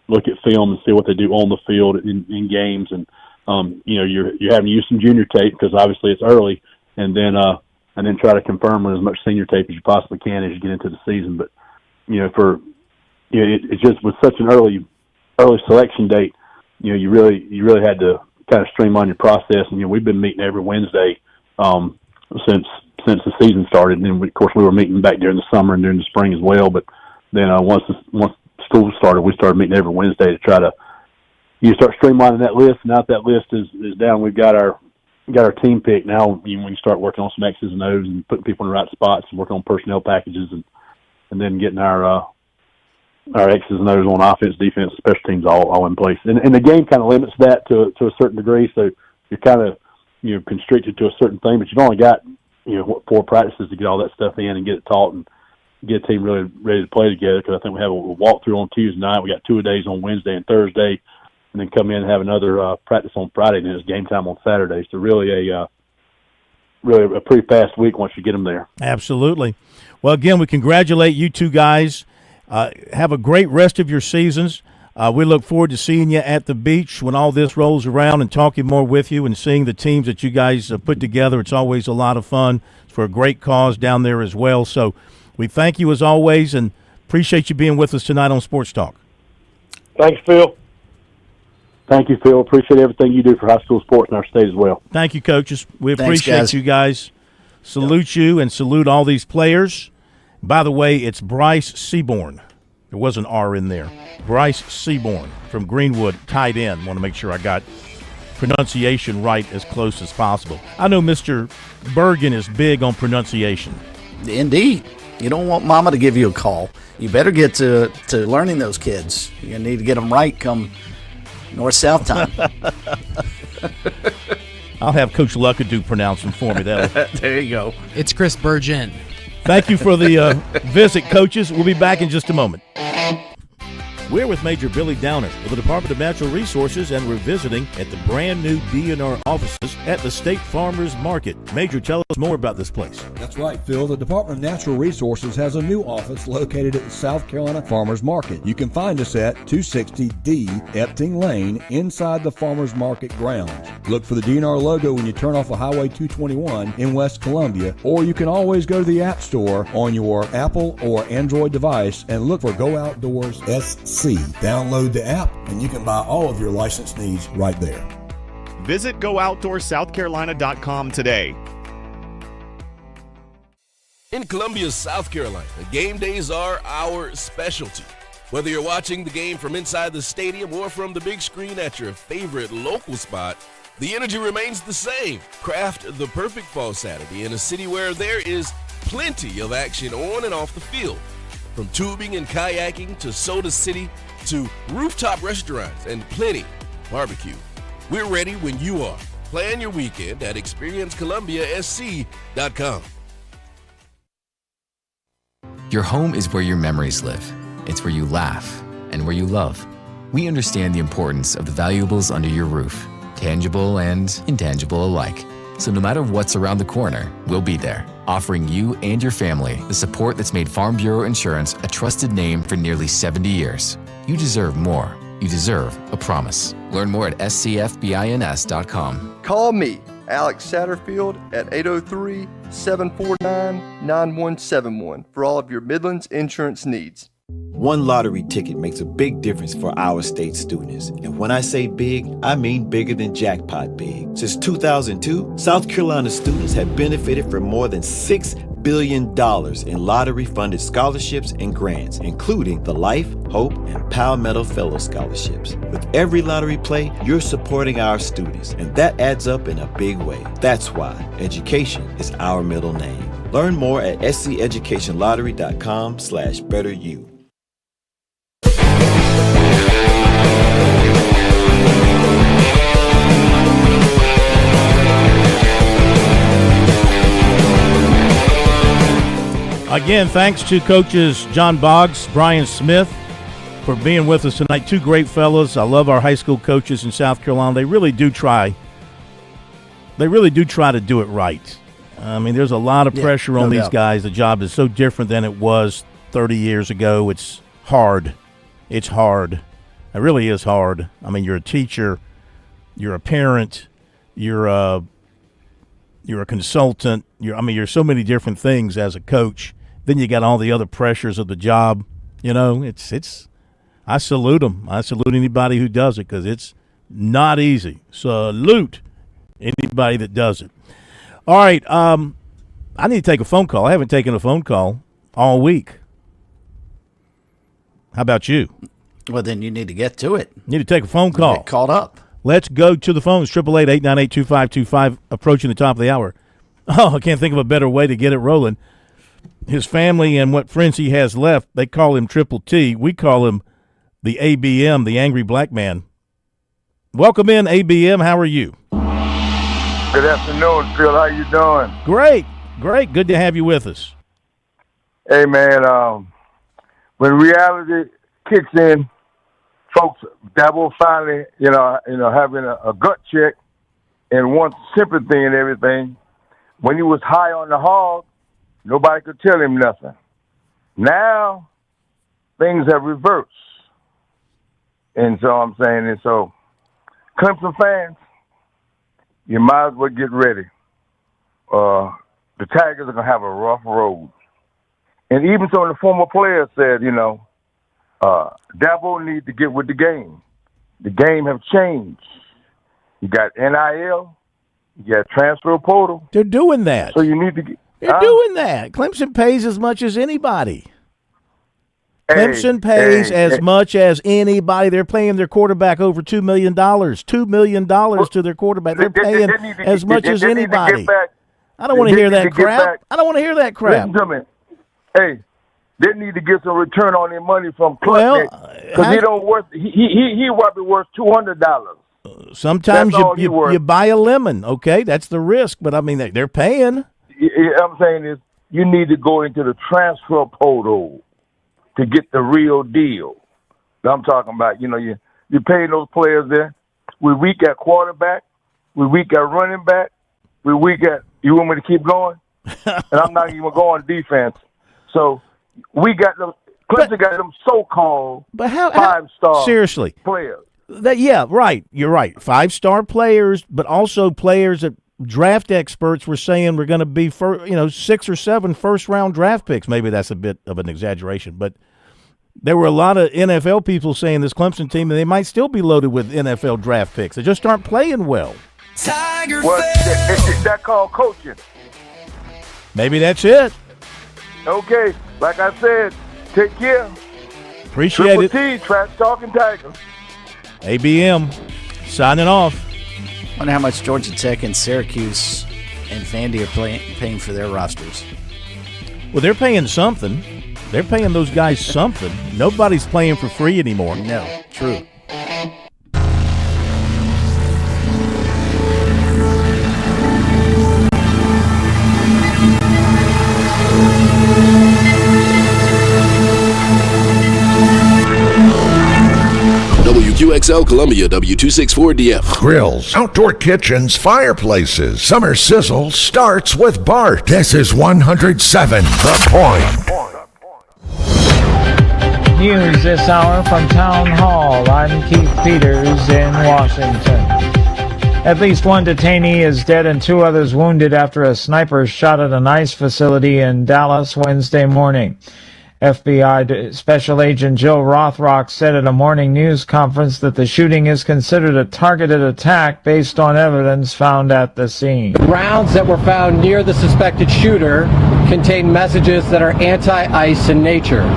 look at film and see what they do on the field in games. And you're having to use some junior tape because obviously it's early, and then try to confirm with as much senior tape as you possibly can as you get into the season. But it's just with such an early selection date, you really had to kind of streamline your process. And we've been meeting every Wednesday since the season started. And then of course we were meeting back during the summer and during the spring as well. But then once school started, we started meeting every Wednesday to try to start streamlining that list. And now that list is down, we've got our team pick. Now we can start working on some X's and O's and putting people in the right spots and working on personnel packages and then getting our X's and O's on offense, defense, special teams all in place. And the game kind of limits that to a certain degree. So you're kind of constricted to a certain thing, but you've only got 4 practices to get all that stuff in and get it taught and get a team really ready to play together. Because I think we have a walkthrough on Tuesday night. We got 2-a-days on Wednesday and Thursday, and then come in and have another practice on Friday, and then it's game time on Saturday. So really a pretty fast week once you get them there. Absolutely. Well, again, we congratulate you two guys. Have a great rest of your seasons. We look forward to seeing you at the beach when all this rolls around and talking more with you and seeing the teams that you guys put together. It's always a lot of fun. It's for a great cause down there as well. So we thank you as always and appreciate you being with us tonight on Sports Talk. Thanks, Phil. Thank you, Phil. Appreciate everything you do for high school sports in our state as well. Thank you, coaches. We Thanks, appreciate guys. you guys. Salute you and salute all these players. By the way, it's Bryce Seaborn. There was an R in there. Bryce Seaborn from Greenwood, tight end. Want to make sure I got pronunciation right as close as possible. I know Mr. Bergen is big on pronunciation. Indeed. You don't want mama to give you a call. You better get to learning those kids. You need to get them right come north-south time. I'll have Coach Luckadoo pronounce them for me. There you go. It's Chris Bergen. Thank you for the visit, coaches. We'll be back in just a moment. We're with Major Billy Downer with the Department of Natural Resources, and we're visiting at the brand new DNR offices at the State Farmers Market. Major, tell us more about this place. That's right, Phil. The Department of Natural Resources has a new office located at the South Carolina Farmers Market. You can find us at 260D Epting Lane inside the Farmers Market grounds. Look for the DNR logo when you turn off of Highway 221 in West Columbia, or you can always go to the App Store on your Apple or Android device and look for Go Outdoors SC. Download the app and you can buy all of your license needs right there. Visit GoOutdoorsSouthCarolina.com today. In Columbia, South Carolina, game days are our specialty. Whether you're watching the game from inside the stadium or from the big screen at your favorite local spot, the energy remains the same. Craft the perfect fall Saturday in a city where there is plenty of action on and off the field. From tubing and kayaking to Soda City to rooftop restaurants and plenty barbecue. We're ready when you are. Plan your weekend at ExperienceColumbiaSC.com. Your home is where your memories live. It's where you laugh and where you love. We understand the importance of the valuables under your roof, tangible and intangible alike. So no matter what's around the corner, we'll be there, offering you and your family the support that's made Farm Bureau Insurance a trusted name for nearly 70 years. You deserve more. You deserve a promise. Learn more at scfbins.com. Call me, Alex Satterfield, at 803-749-9171 for all of your Midlands insurance needs. One lottery ticket makes a big difference for our state students. And when I say big, I mean bigger than jackpot big. Since 2002, South Carolina students have benefited from more than $6 billion in lottery-funded scholarships and grants, including the Life, Hope, and Palmetto Fellow Scholarships. With every lottery play, you're supporting our students, and that adds up in a big way. That's why education is our middle name. Learn more at sceducationlottery.com/betteryou. Again, thanks to coaches John Boggs, Brian Smith for being with us tonight. Two great fellows. I love our high school coaches in South Carolina. They really do try. They really do try to do it right. I mean, there's a lot of pressure on these guys. The job is so different than it was 30 years ago. It's hard. It's hard. It really is hard. I mean, you're a teacher. You're a parent. You're a consultant. You're so many different things as a coach. Then you got all the other pressures of the job. You know, I salute them. I salute anybody who does it because it's not easy. Salute anybody that does it. All right, I need to take a phone call. I haven't taken a phone call all week. How about you? Well, then you need to get to it. Need to take a phone call. Get called up. Let's go to the phones. 888-898-2525, approaching the top of the hour. Oh, I can't think of a better way to get it rolling. His family and what friends he has left, they call him Triple T. We call him the ABM, the Angry Black Man. Welcome in, ABM. How are you? Good afternoon, Phil. How you doing? Great. Good to have you with us. Hey, man, when reality kicks in, folks, Dabo finally, having a gut check and wants sympathy and everything. When he was high on the hog, nobody could tell him nothing. Now, things have reversed. And so I'm saying, Clemson fans, you might as well get ready. The Tigers are going to have a rough road. And even some of the former players said, Dabo needs to get with the game. The game have changed. You got NIL, you got transfer portal. They're doing that. So you need to get. They're doing that. Clemson pays as much as anybody. Clemson pays as much as anybody. They're paying their quarterback over $2 million. $2 million to their quarterback. They're paying as much as anybody. I don't want to hear that crap. I don't want to hear that crap. Listen to me. Hey, they need to get some return on their money from Klutnick because he don't worth. He might be worth $200. Sometimes you buy a lemon. Okay, that's the risk. But I mean, they're paying. I'm saying is you need to go into the transfer portal to get the real deal. I'm talking about. You pay those players there. We're weak at quarterback. We're weak at running back. We're weak at. You want me to keep going? And I'm not even going defense. So we got them. Clemson got them so-called 5-star seriously players. Yeah, right. You're right. 5-star players, but also players that draft experts were saying were going to be 6 or 7 first-round draft picks. Maybe that's a bit of an exaggeration, but there were a lot of NFL people saying this Clemson team, and they might still be loaded with NFL draft picks. They just aren't playing well. That called coaching. Maybe that's it. Okay, like I said, take care. Appreciate it. Triple T, Trash Talking Tigers. ABM, signing off. I wonder how much Georgia Tech and Syracuse and Vandy are paying for their rosters. Well, they're paying something. They're paying those guys something. Nobody's playing for free anymore. No, true. WQXL Columbia, W264DF. Grills, outdoor kitchens, fireplaces. Summer sizzle starts with Bart. This is 107 The Point. News this hour from Town Hall. I'm Keith Peters in Washington. At least one detainee is dead and 2 others wounded after a sniper shot at an ICE facility in Dallas Wednesday morning. FBI Special Agent Joe Rothrock said at a morning news conference that the shooting is considered a targeted attack based on evidence found at the scene. The rounds that were found near the suspected shooter contain messages that are anti-ICE in nature.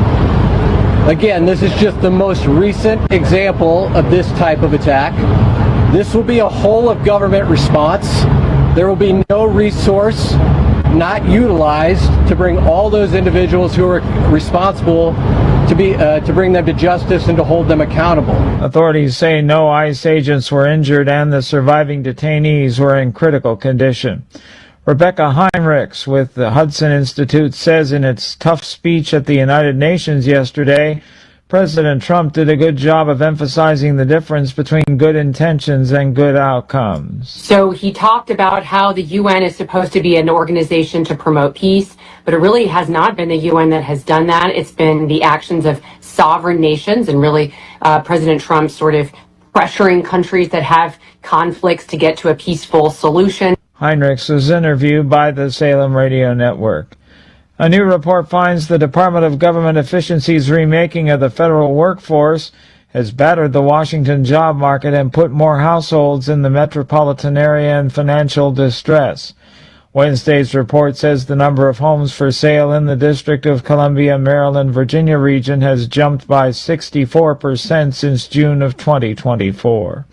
Again, this is just the most recent example of this type of attack. This will be a whole of government response. There will be no resource not utilized to bring all those individuals who are responsible to bring them to justice and to hold them accountable. Authorities say no ICE agents were injured and the surviving detainees were in critical condition. Rebecca Heinrichs with the Hudson Institute says in its tough speech at the United Nations yesterday, President Trump did a good job of emphasizing the difference between good intentions and good outcomes. So he talked about how the UN is supposed to be an organization to promote peace, but it really has not been the UN that has done that. It's been the actions of sovereign nations and really President Trump sort of pressuring countries that have conflicts to get to a peaceful solution. Heinrichs was interviewed by the Salem Radio Network. A new report finds the Department of Government Efficiency's remaking of the federal workforce has battered the Washington job market and put more households in the metropolitan area in financial distress. Wednesday's report says the number of homes for sale in the District of Columbia, Maryland, Virginia region has jumped by 64% since June of 2024.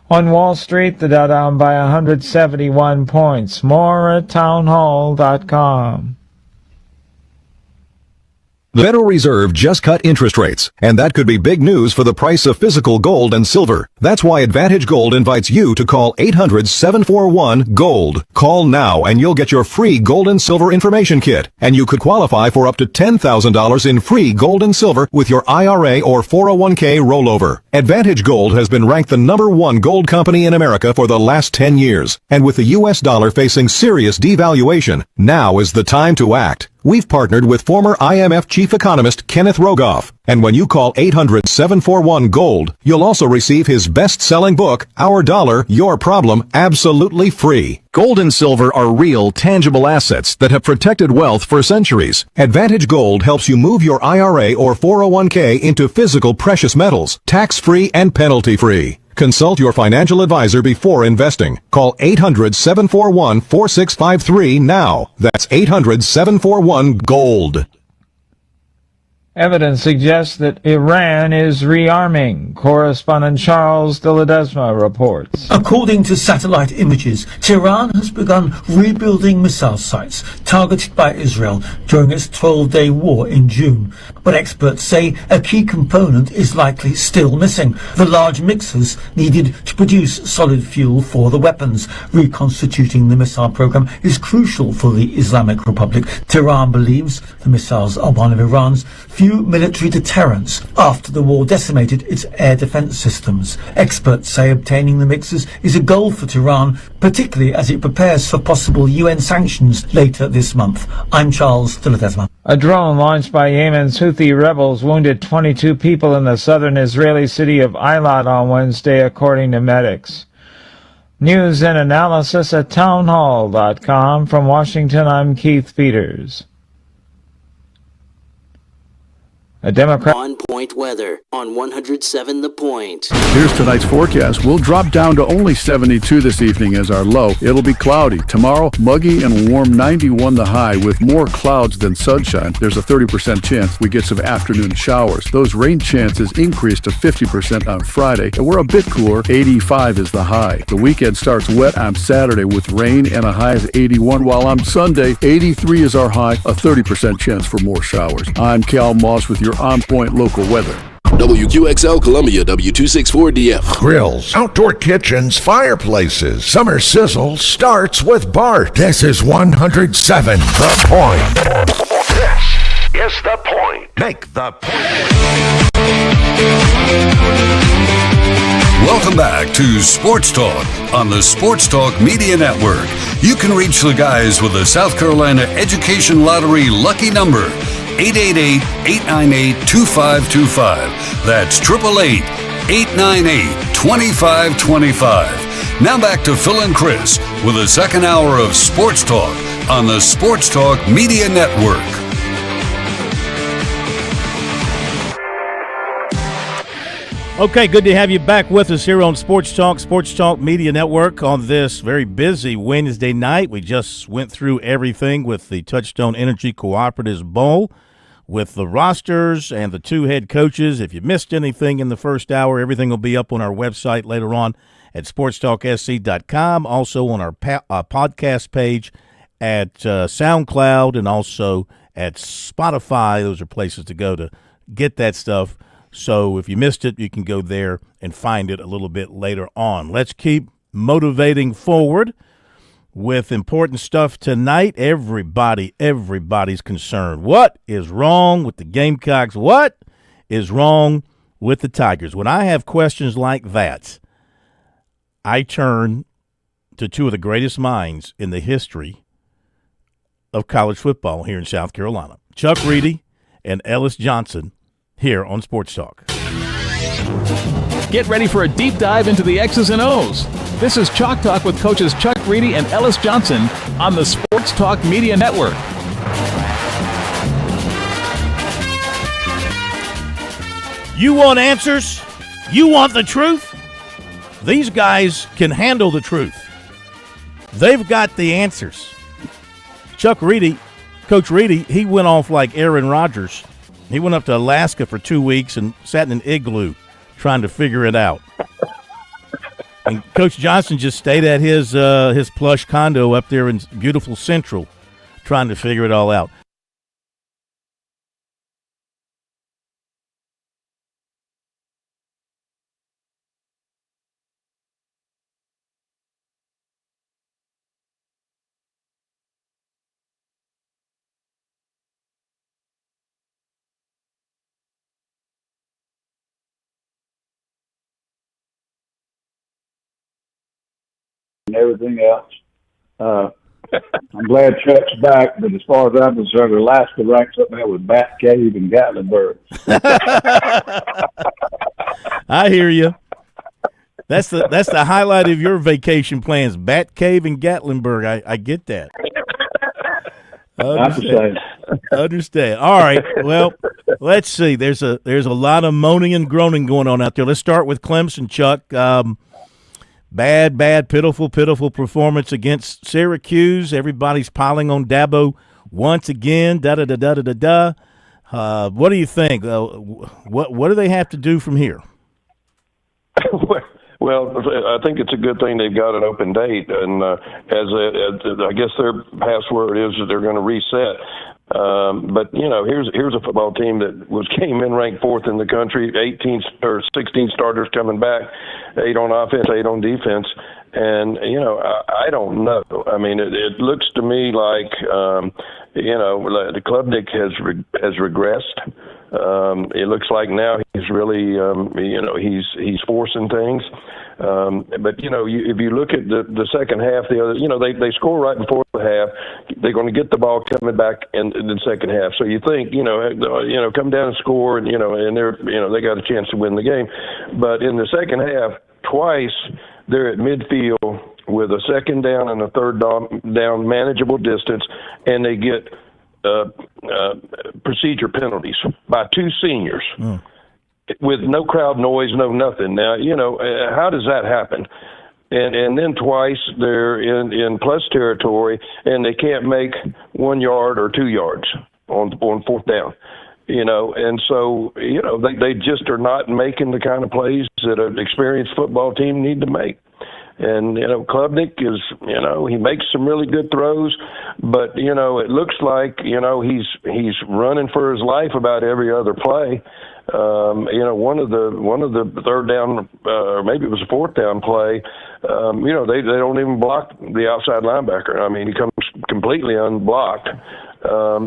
On Wall Street, the Dow down by 171 points. More at townhall.com. The Federal Reserve just cut interest rates, and that could be big news for the price of physical gold and silver. That's why Advantage Gold invites you to call 800-741-GOLD. Call now and you'll get your free gold and silver information kit, and you could qualify for up to $10,000 in free gold and silver with your IRA or 401k rollover. Advantage Gold has been ranked the #1 gold company in America for the last 10 years, and with the U.S. dollar facing serious devaluation, now is the time to act. We've partnered with former IMF chief economist Kenneth Rogoff, and when you call 800-741-GOLD, you'll also receive his best-selling book, Our Dollar, Your Problem, absolutely free. Gold and silver are real, tangible assets that have protected wealth for centuries. Advantage Gold helps you move your IRA or 401k into physical precious metals, tax-free and penalty-free. Consult your financial advisor before investing. Call 800-741-4653 now. That's 800-741-GOLD. Evidence suggests that Iran is rearming. Correspondent Charles de Ledesma reports. According to satellite images, Tehran has begun rebuilding missile sites targeted by Israel during its 12-day war in June. But experts say a key component is likely still missing: the large mixers needed to produce solid fuel for the weapons. Reconstituting the missile program is crucial for the Islamic Republic. Tehran believes the missiles are one of Iran's few military deterrents after the war decimated its air defense systems. Experts say obtaining the mixers is a goal for Tehran, particularly as it prepares for possible UN sanctions later this month. I'm Charles de Ledesma. A drone launched by Yemen's Houthi rebels wounded 22 people in the southern Israeli city of Eilat on Wednesday, according to medics. News and analysis at townhall.com. From Washington, I'm Keith Peters. A Democrat. On Point weather on 107 The Point. Here's tonight's forecast. We'll drop down to only 72 this evening as our low. It'll be cloudy. Tomorrow, muggy and warm, 91 the high, with more clouds than sunshine. There's a 30% chance we get some afternoon showers. Those rain chances increase to 50% on Friday, and we're a bit cooler. 85 is the high. The weekend starts wet on Saturday with rain and a high of 81, while on Sunday, 83 is our high, a 30% chance for more showers. I'm Cal Moss with your On Point local weather. WQXL Columbia, W264DF. Grills, outdoor kitchens, fireplaces. Summer sizzle starts with Bart. This is 107 The Point. This is The Point. Make the point. Welcome back to Sports Talk on the Sports Talk Media Network. You can reach the guys with the South Carolina Education Lottery lucky number, 888-898-2525. That's 888-898-2525. Now back to Phil and Chris with the second hour of Sports Talk on the Sports Talk Media Network. Okay, good to have you back with us here on Sports Talk Media Network on this very busy Wednesday night. We just went through everything with the Touchstone Energy Cooperatives Bowl, with the rosters and the two head coaches. If you missed anything in the first hour, everything will be up on our website later on at SportsTalkSC.com, also on our podcast page at SoundCloud and also at Spotify. Those are places to go to get that stuff. So if you missed it, you can go there and find it a little bit later on. Let's keep motivating forward with important stuff tonight. Everybody's concerned. What is wrong with the Gamecocks? What is wrong with the Tigers? When I have questions like that, I turn to two of the greatest minds in the history of college football here in South Carolina, Chuck Reedy and Ellis Johnson, here on Sports Talk. Get ready for a deep dive into the X's and O's. This is Chalk Talk with coaches Chuck Reedy and Ellis Johnson on the Sports Talk Media Network. You want answers? You want the truth? These guys can handle the truth. They've got the answers. Chuck Reedy, Coach Reedy, he went off like Aaron Rodgers. He went up to Alaska for 2 weeks and sat in an igloo trying to figure it out. And Coach Johnson just stayed at his plush condo up there in beautiful Central trying to figure it all out. And everything else. I'm glad Chuck's back, but as far as I'm concerned, Alaska ranks up there with Bat Cave and Gatlinburg. I hear you. That's the highlight of your vacation plans, Bat Cave and Gatlinburg. I get that. Understand. All right. Well, let's see. There's a lot of moaning and groaning going on out there. Let's start with Clemson, Chuck. Bad, pitiful performance against Syracuse. Everybody's piling on Dabo once again. What do you think? What do they have to do from here? Well, I think it's a good thing they've got an open date, and I guess their password is that they're going to reset. But here's a football team that came in ranked 4th in the country, 18 or 16 starters coming back, 8 on offense, 8 on defense, and I don't know. I mean, it looks to me like the Klubnik has regressed. It looks like now he's really he's forcing things. But if you look at the second half, they score right before the half. They're going to get the ball coming back in the second half. So you think come down and score, and they got a chance to win the game. But in the second half, twice they're at midfield with a second down and a third down manageable distance, and they get procedure penalties by 2 seniors. With no crowd noise, no nothing. Now, how does that happen? And then twice they're in plus territory, and they can't make 1 yard or 2 yards on 4th down. And so, they just are not making the kind of plays that an experienced football team need to make. And, Klubnik is, he makes some really good throws, but, it looks like, he's running for his life about every other play. One of the third down, or maybe it was a 4th down play, they don't even block the outside linebacker. I mean, he comes completely unblocked. How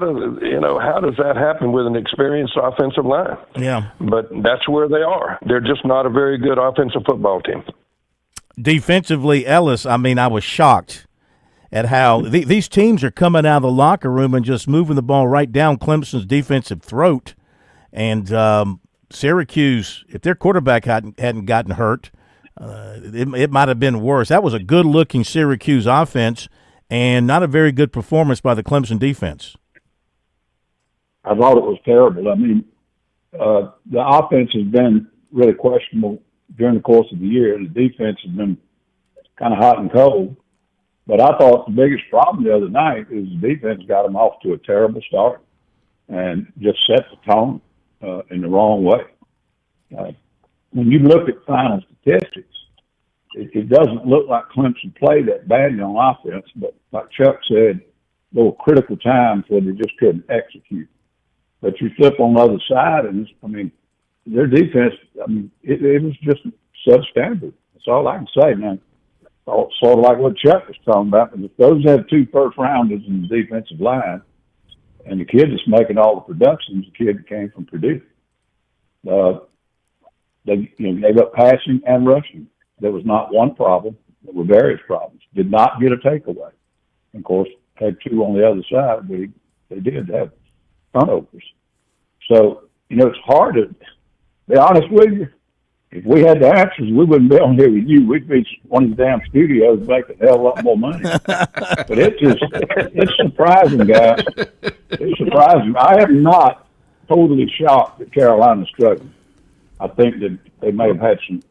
does that happen with an experienced offensive line? Yeah. But that's where they are. They're just not a very good offensive football team. Defensively, Ellis, I mean, I was shocked at how these teams are coming out of the locker room and just moving the ball right down Clemson's defensive throat. And Syracuse, if their quarterback hadn't gotten hurt, it might have been worse. That was a good-looking Syracuse offense and not a very good performance by the Clemson defense. I thought it was terrible. I mean, the offense has been really questionable during the course of the year. The defense has been kind of hot and cold. But I thought the biggest problem the other night is the defense got them off to a terrible start and just set the tone in the wrong way. When you look at final statistics, it doesn't look like Clemson played that badly on offense, but like Chuck said, there were critical times where they just couldn't execute. But you flip on the other side, and their defense, it was just substandard. That's all I can say, man. Sort of like what Chuck was talking about. But if those have 2 first-rounders in the defensive line, and the kid that's making all the productions, the kid that came from Purdue, they gave up passing and rushing. There was not one problem. There were various problems. Did not get a takeaway. And of course, had 2 on the other side, but they did have turnovers. So, it's hard to be honest with you. If we had the answers, we wouldn't be on here with you. We'd be one of the damn studios making a hell of a lot more money. But it's surprising, guys. It's surprising. I am not totally shocked that Carolina's struggling. I think that they may have had some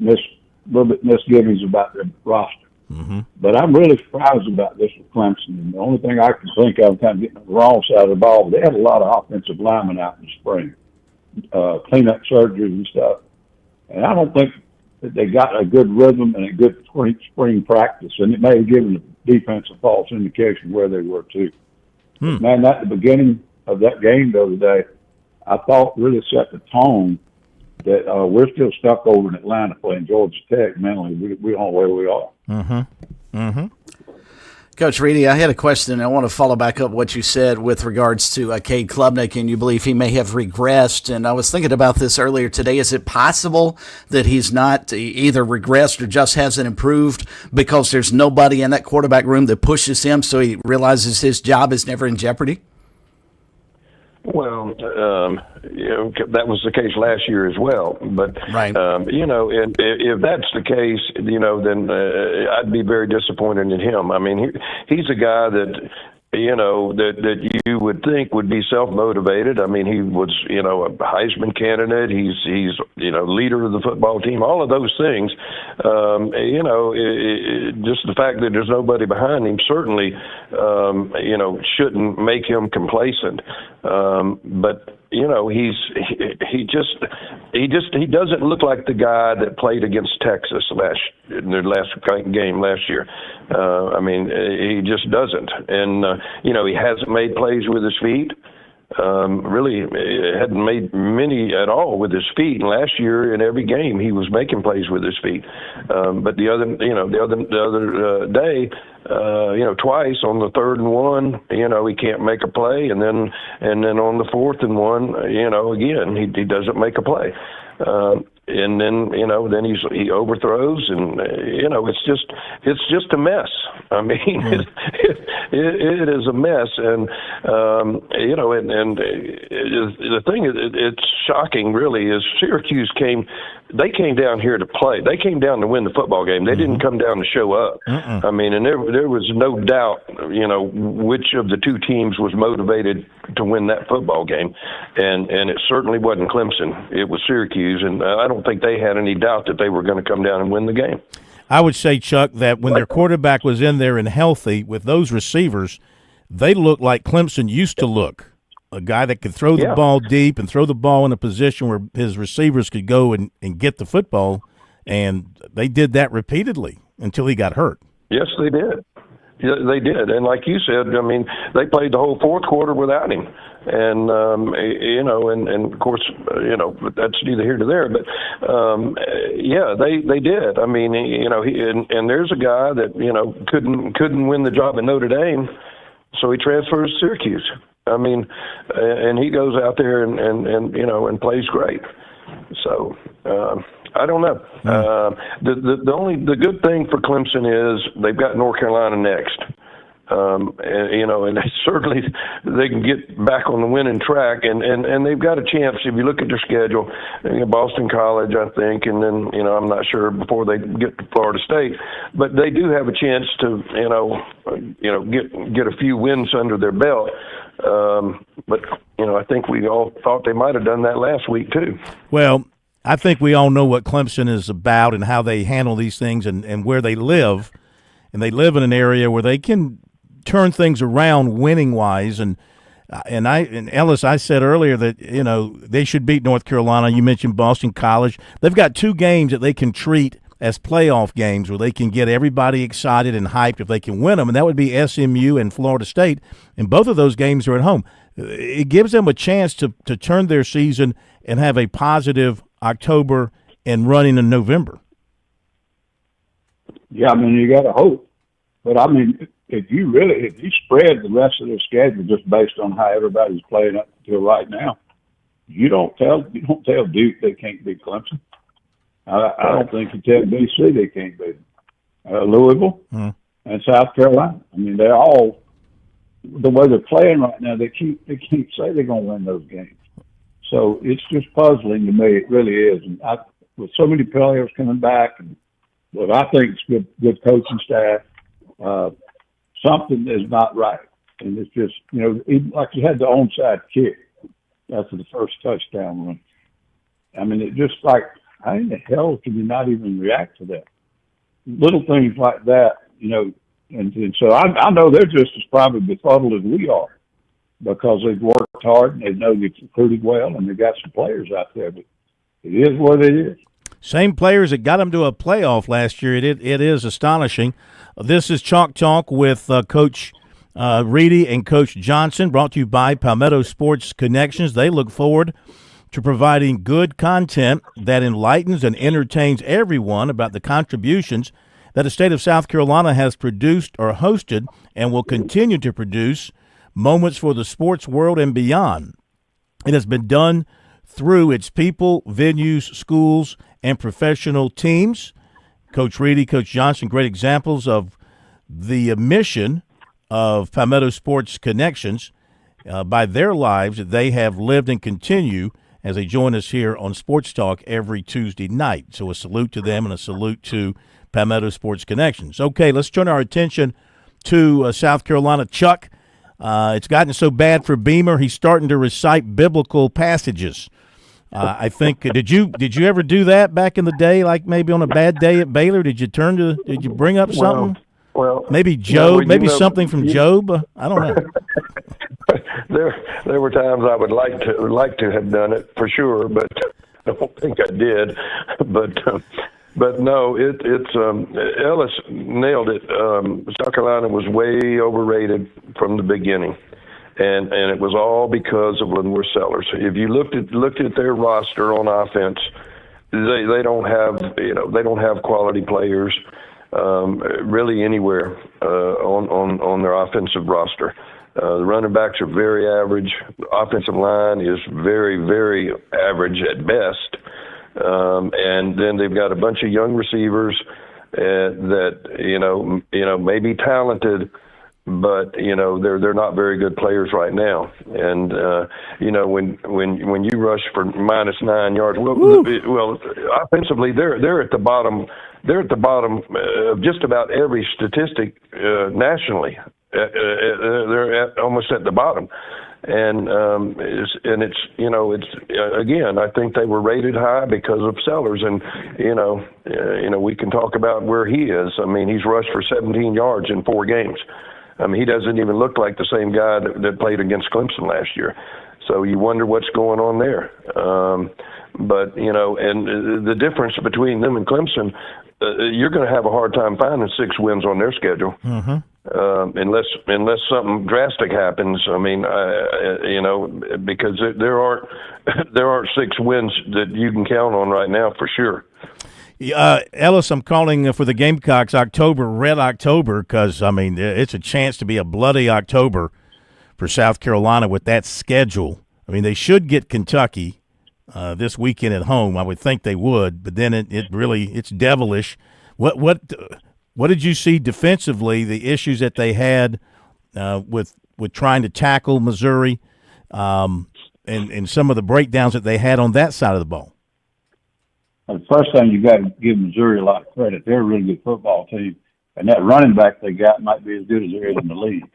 little bit misgivings about their roster. Mm-hmm. But I'm really surprised about this with Clemson. And the only thing I can think of, kind of getting on the wrong side of the ball, they had a lot of offensive linemen out in the spring, cleanup surgeries and stuff. And I don't think that they got a good rhythm and a good spring practice, and it may have given the defense a false indication where they were too. Man, at the beginning of that game the other day, I thought really set the tone that we're still stuck over in Atlanta playing Georgia Tech mentally. We don't know where we are. Mm-hmm. Mm-hmm. Coach Reedy, I had a question. I want to follow back up what you said with regards to Cade Klubnik, and you believe he may have regressed. And I was thinking about this earlier today. Is it possible that he's not either regressed or just hasn't improved because there's nobody in that quarterback room that pushes him so he realizes his job is never in jeopardy? Well, that was the case last year as well. But, right. And if that's the case, then I'd be very disappointed in him. I mean, he's a guy that that you would think would be self-motivated. I mean, he was, a Heisman candidate. He's leader of the football team. All of those things. Just the fact that there's nobody behind him certainly, shouldn't make him complacent. But he doesn't look like the guy that played against Texas in their last game last year. He just doesn't. And, he hasn't made plays with his feet. Really hadn't made many at all with his feet. And last year in every game he was making plays with his feet. But the other day, twice on the 3rd and 1, he can't make a play, and then on the 4th and 1, again he doesn't make a play. And then then he overthrows, and it's just a mess. I mean, it is a mess, and the thing it's shocking really is Syracuse came down here to play. They came down to win the football game. They didn't come down to show up. I mean, and there was no doubt, which of the two teams was motivated to win that football game, and it certainly wasn't Clemson. It was Syracuse, and I don't think they had any doubt that they were going to come down and win the game. I would say, Chuck, that when their quarterback was in there and healthy with those receivers, they looked like Clemson used to look. A guy that could throw the ball deep and throw the ball in a position where his receivers could go and get the football, and they did that repeatedly until he got hurt. Yes, they did. Yeah, they did. And like you said, I mean, they played the whole fourth quarter without him. And, and of course, that's neither here nor there. But, they did. I mean, and there's a guy that, couldn't win the job at Notre Dame, so he transfers to Syracuse. I mean, and he goes out there and plays great. So, I don't know. The good thing for Clemson is they've got North Carolina next. And they certainly they can get back on the winning track, and they've got a chance. If you look at their schedule, Boston College, I think, and then I'm not sure before they get to Florida State, but they do have a chance to get a few wins under their belt. But I think we all thought they might have done that last week too. Well, I think we all know what Clemson is about and how they handle these things and where they live. And they live in an area where they can turn things around winning-wise. And Ellis, I said earlier that, they should beat North Carolina. You mentioned Boston College. They've got two games that they can treat as playoff games where they can get everybody excited and hyped if they can win them, and that would be SMU and Florida State. And both of those games are at home. It gives them a chance to turn their season and have a positive October and running in November. Yeah, I mean, you got to hope. But, I mean, if you spread the rest of their schedule just based on how everybody's playing up until right now, you don't tell Duke they can't beat Clemson. I don't think you tell BC they can't beat Louisville and South Carolina. I mean, they're all the way they're playing right now. They can't say they're going to win those games. So it's just puzzling to me. It really is. And with so many players coming back, and what I think is good coaching staff, something is not right. And it's just even like you had the onside kick after the first touchdown run. I mean, it just like, how in the hell can you not even react to that? Little things like that, and so I know they're just as probably befuddled as we are because they've worked hard and they know they've recruited well and they've got some players out there, but it is what it is. Same players that got them to a playoff last year. It is astonishing. This is Chalk Talk with Coach Reedy and Coach Johnson, brought to you by Palmetto Sports Connections. They look forward to providing good content that enlightens and entertains everyone about the contributions that the state of South Carolina has produced or hosted and will continue to produce moments for the sports world and beyond. It has been done through its people, venues, schools, and professional teams. Coach Reedy, Coach Johnson, great examples of the mission of Palmetto Sports Connections by their lives that they have lived and continue as they join us here on Sports Talk every Tuesday night. So a salute to them and a salute to Palmetto Sports Connections. Okay, let's turn our attention to South Carolina. Chuck, It's gotten so bad for Beamer, he's starting to recite biblical passages. I think did you ever do that back in the day? Like maybe on a bad day at Baylor, did you bring up something? Well, maybe Job, maybe something from Job. I don't know. There were times I would like to have done it for sure, but I don't think I did. But no, it's Ellis nailed it. South Carolina was way overrated from the beginning. And it was all because of Lenore Sellers. If you looked at their roster on offense, they don't have quality players really anywhere on their offensive roster. The running backs are very average. The offensive line is very, very average at best. And then they've got a bunch of young receivers that may be talented, but they're not very good players right now. And when you rush for -9 yards, well, offensively they're at the bottom. They're at the bottom of just about every statistic nationally. They're almost at the bottom. And it's again, I think they were rated high because of Sellers, and we can talk about where he is. I mean, he's rushed for 17 yards in 4 games. I mean, he doesn't even look like the same guy that played against Clemson last year. So you wonder what's going on there. But and the difference between them and Clemson, you're going to have a hard time finding 6 wins on their schedule. Mm-hmm. Unless something drastic happens. I mean, because there aren't 6 wins that you can count on right now for sure. Ellis, I'm calling for the Gamecocks Red October, because, I mean, it's a chance to be a bloody October for South Carolina with that schedule. I mean, they should get Kentucky this weekend at home. I would think they would, but then it's devilish. What did you see defensively, the issues that they had with trying to tackle Missouri and some of the breakdowns that they had on that side of the ball? The first thing, you got to give Missouri a lot of credit. They're a really good football team, and that running back they got might be as good as there is in the league.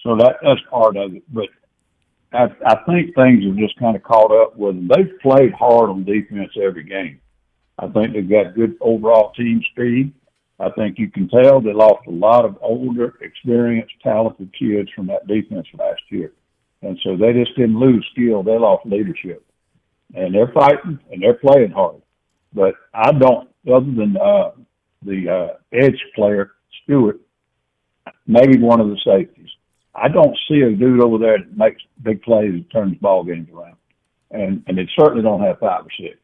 So that's part of it. But I think things have just kind of caught up with them. They've played hard on defense every game. I think they've got good overall team speed. I think you can tell they lost a lot of older, experienced, talented kids from that defense last year. And so they just didn't lose skill. They lost leadership. And they're fighting, and they're playing hard. But I don't, other than the edge player, Stewart, maybe one of the safeties, I don't see a dude over there that makes big plays and turns ball games around. And they certainly don't have 5 or 6.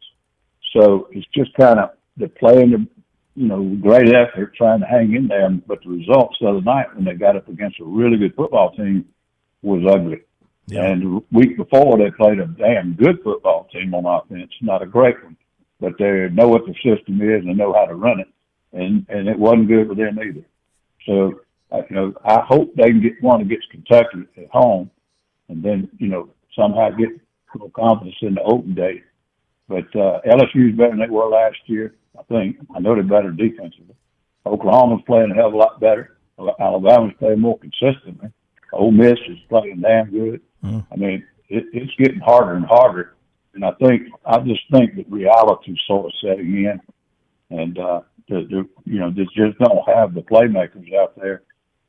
So it's just kind of, they're playing great effort trying to hang in there. But the results the other night when they got up against a really good football team was ugly. Yeah. And the week before they played a damn good football team on offense, not a great one. But they know what the system is and know how to run it. And it wasn't good for them either. So, I hope they can get one against Kentucky at home and then, somehow get a little confidence in the open day. But LSU's better than they were last year, I think. I know they're better defensively. Oklahoma's playing a hell of a lot better. Alabama's playing more consistently. Ole Miss is playing damn good. I mean, it's getting harder and harder. And I just think that reality's sort of setting in. And, they just don't have the playmakers out there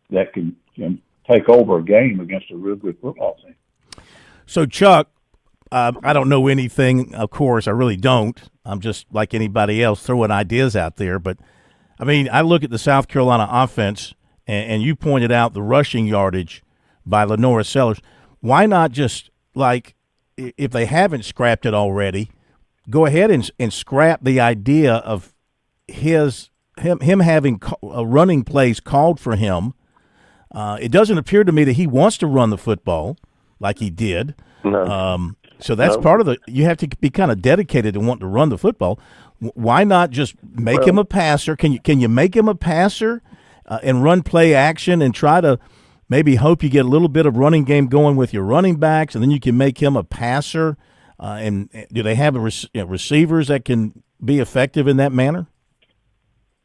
that can take over a game against a real good football team. So, Chuck, I don't know anything, of course. I really don't. I'm just like anybody else throwing ideas out there. But, I mean, I look at the South Carolina offense, and you pointed out the rushing yardage by Lenore Sellers. Why not just, like, if they haven't scrapped it already, go ahead and scrap the idea of him having running plays called for him. It doesn't appear to me that he wants to run the football like he did. No. So that's part of you have to be kind of dedicated to wanting to run the football. Why not just make him a passer? Can you make him a passer and run play action and try to maybe hope you get a little bit of running game going with your running backs, and then you can make him a passer? And do they have receivers that can be effective in that manner?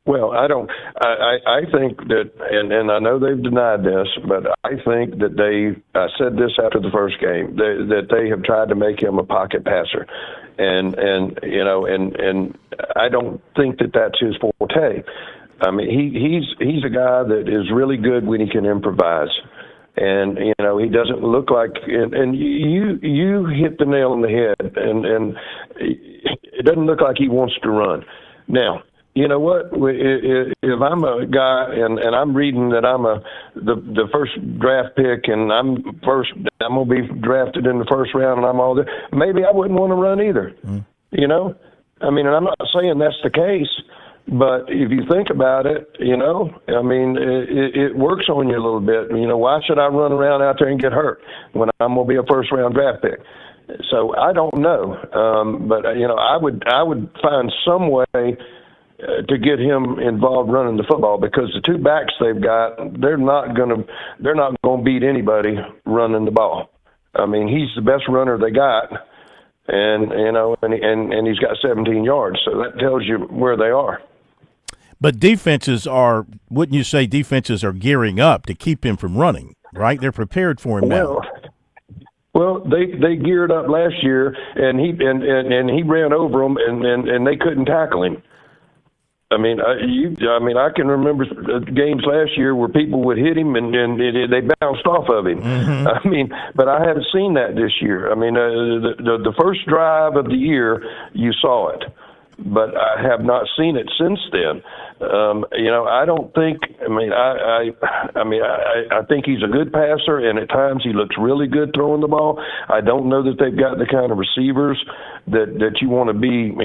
Well, I don't. I think that, and I know they've denied this, but I think that I said this after the first game, that they have tried to make him a pocket passer, and I don't think that that's his forte. I mean, he's a guy that is really good when he can improvise. And he doesn't look like, and you hit the nail on the head, and it doesn't look like he wants to run. Now, you know what? If I'm a guy and I'm reading that I'm the first draft pick and I'm gonna be drafted in the first round and I'm all there, maybe I wouldn't want to run either. I mean, and I'm not saying that's the case. But if you think about it, I mean, it works on you a little bit. Why should I run around out there and get hurt when I'm going to be a first-round draft pick? So I don't know. But I would find some way to get him involved running the football, because the two backs they've got, they're not going to beat anybody running the ball. I mean, he's the best runner they got. And and he's got 17 yards, so that tells you where they are. But wouldn't you say defenses are gearing up to keep him from running, right? They're prepared for him now. Well, they geared up last year, and he ran over them, and they couldn't tackle him. I mean, I can remember games last year where people would hit him and they bounced off of him. Mm-hmm. I mean, but I haven't seen that this year. I mean, the first drive of the year, you saw it, but I have not seen it since then. I don't think. I think he's a good passer, and at times he looks really good throwing the ball. I don't know that they've got the kind of receivers that you want to be.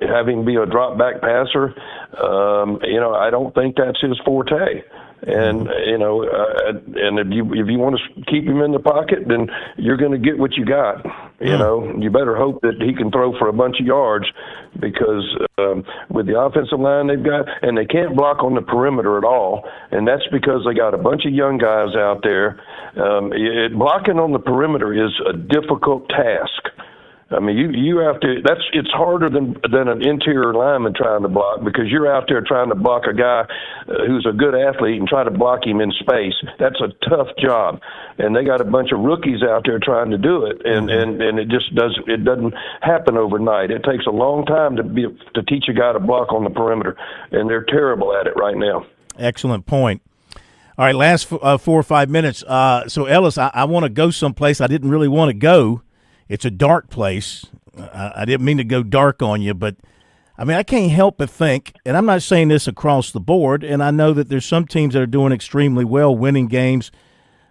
Having be a drop back passer. I don't think that's his forte. And and if you want to keep him in the pocket, then you're going to get what you got. You better hope that he can throw for a bunch of yards, because with the offensive line they've got, and they can't block on the perimeter at all, and that's because they got a bunch of young guys out there. Blocking on the perimeter is a difficult task. I mean, you have to. It's harder than an interior lineman trying to block, because you're out there trying to block a guy who's a good athlete and try to block him in space. That's a tough job, and they got a bunch of rookies out there trying to do it, and it just doesn't happen overnight. It takes a long time to teach a guy to block on the perimeter, and they're terrible at it right now. Excellent point. All right, last 4 or 5 minutes. So Ellis, I want to go someplace I didn't really want to go. It's a dark place. I didn't mean to go dark on you, but, I can't help but think, and I'm not saying this across the board, and I know that there's some teams that are doing extremely well, winning games,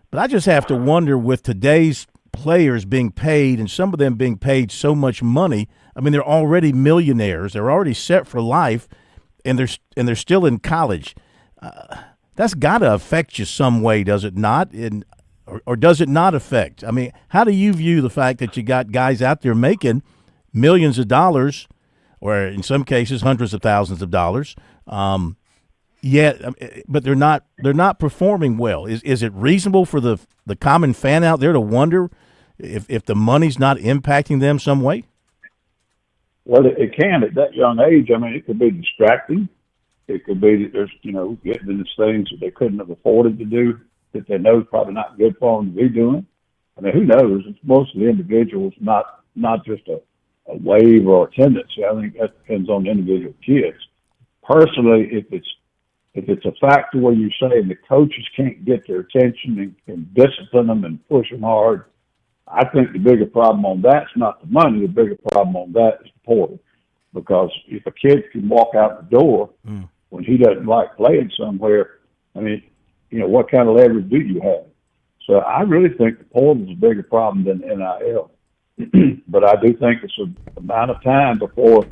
but I just have to wonder, with today's players being paid, and some of them being paid so much money, they're already millionaires. They're already set for life, and they're still in college. That's got to affect you some way, does it not? Or does it not affect? How do you view the fact that you got guys out there making millions of dollars, or in some cases hundreds of thousands of dollars, but they're not performing well? Is it reasonable for the common fan out there to wonder if the money's not impacting them some way? Well, it can at that young age. It could be distracting. It could be that there's getting into things that they couldn't have afforded to do, that they know is probably not good for them to be doing. Who knows? It's mostly individuals, not just a wave or a tendency. I think that depends on the individual kids. Personally, if it's a factor where you say the coaches can't get their attention and discipline them and push them hard, I think the bigger problem on that's not the money. The bigger problem on that is the portal. Because if a kid can walk out the door when he doesn't like playing somewhere, what kind of leverage do you have? So I really think the portal is a bigger problem than NIL. But I do think it's an amount of time before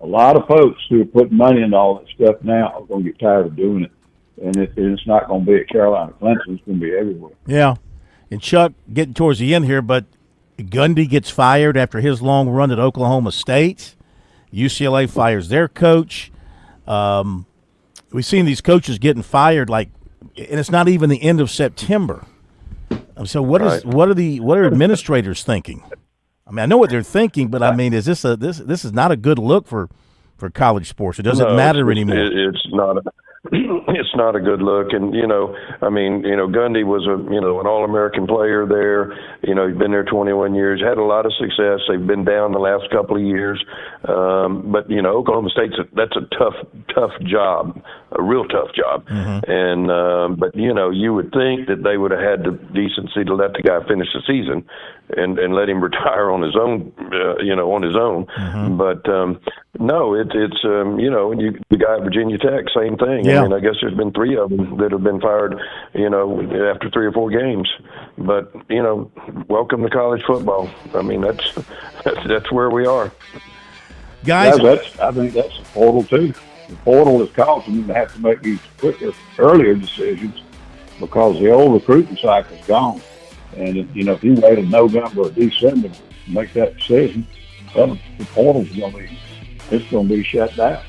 a lot of folks who are putting money into all that stuff now are going to get tired of doing it. And it's not going to be at Carolina Clemson. It's going to be everywhere. Yeah. And Chuck, getting towards the end here, but Gundy gets fired after his long run at Oklahoma State. UCLA fires their coach. We've seen these coaches getting fired, and it's not even the end of September. So what are administrators thinking? I know what they're thinking, but is this is not a good look for for college sports. It doesn't matter anymore. It's not. It's not a good look. And, Gundy was an All-American player there. He's been there 21 years, had a lot of success. They've been down the last couple of years. But Oklahoma State's that's a tough job, a real tough job. Mm-hmm. And, but you would think that they would have had the decency to let the guy finish the season and let him retire on his own, on his own. Mm-hmm. But, no, it's the guy at Virginia Tech, same thing. Yeah. I mean, I guess there's been 3 of them that have been fired, after 3 or 4 games. But, welcome to college football. I mean, that's where we are. Guys, I think that's the portal too. The portal is causing them to have to make these earlier decisions because the old recruiting cycle's gone. And if you waited November or December to make that decision, well, the portal's going to be shut down.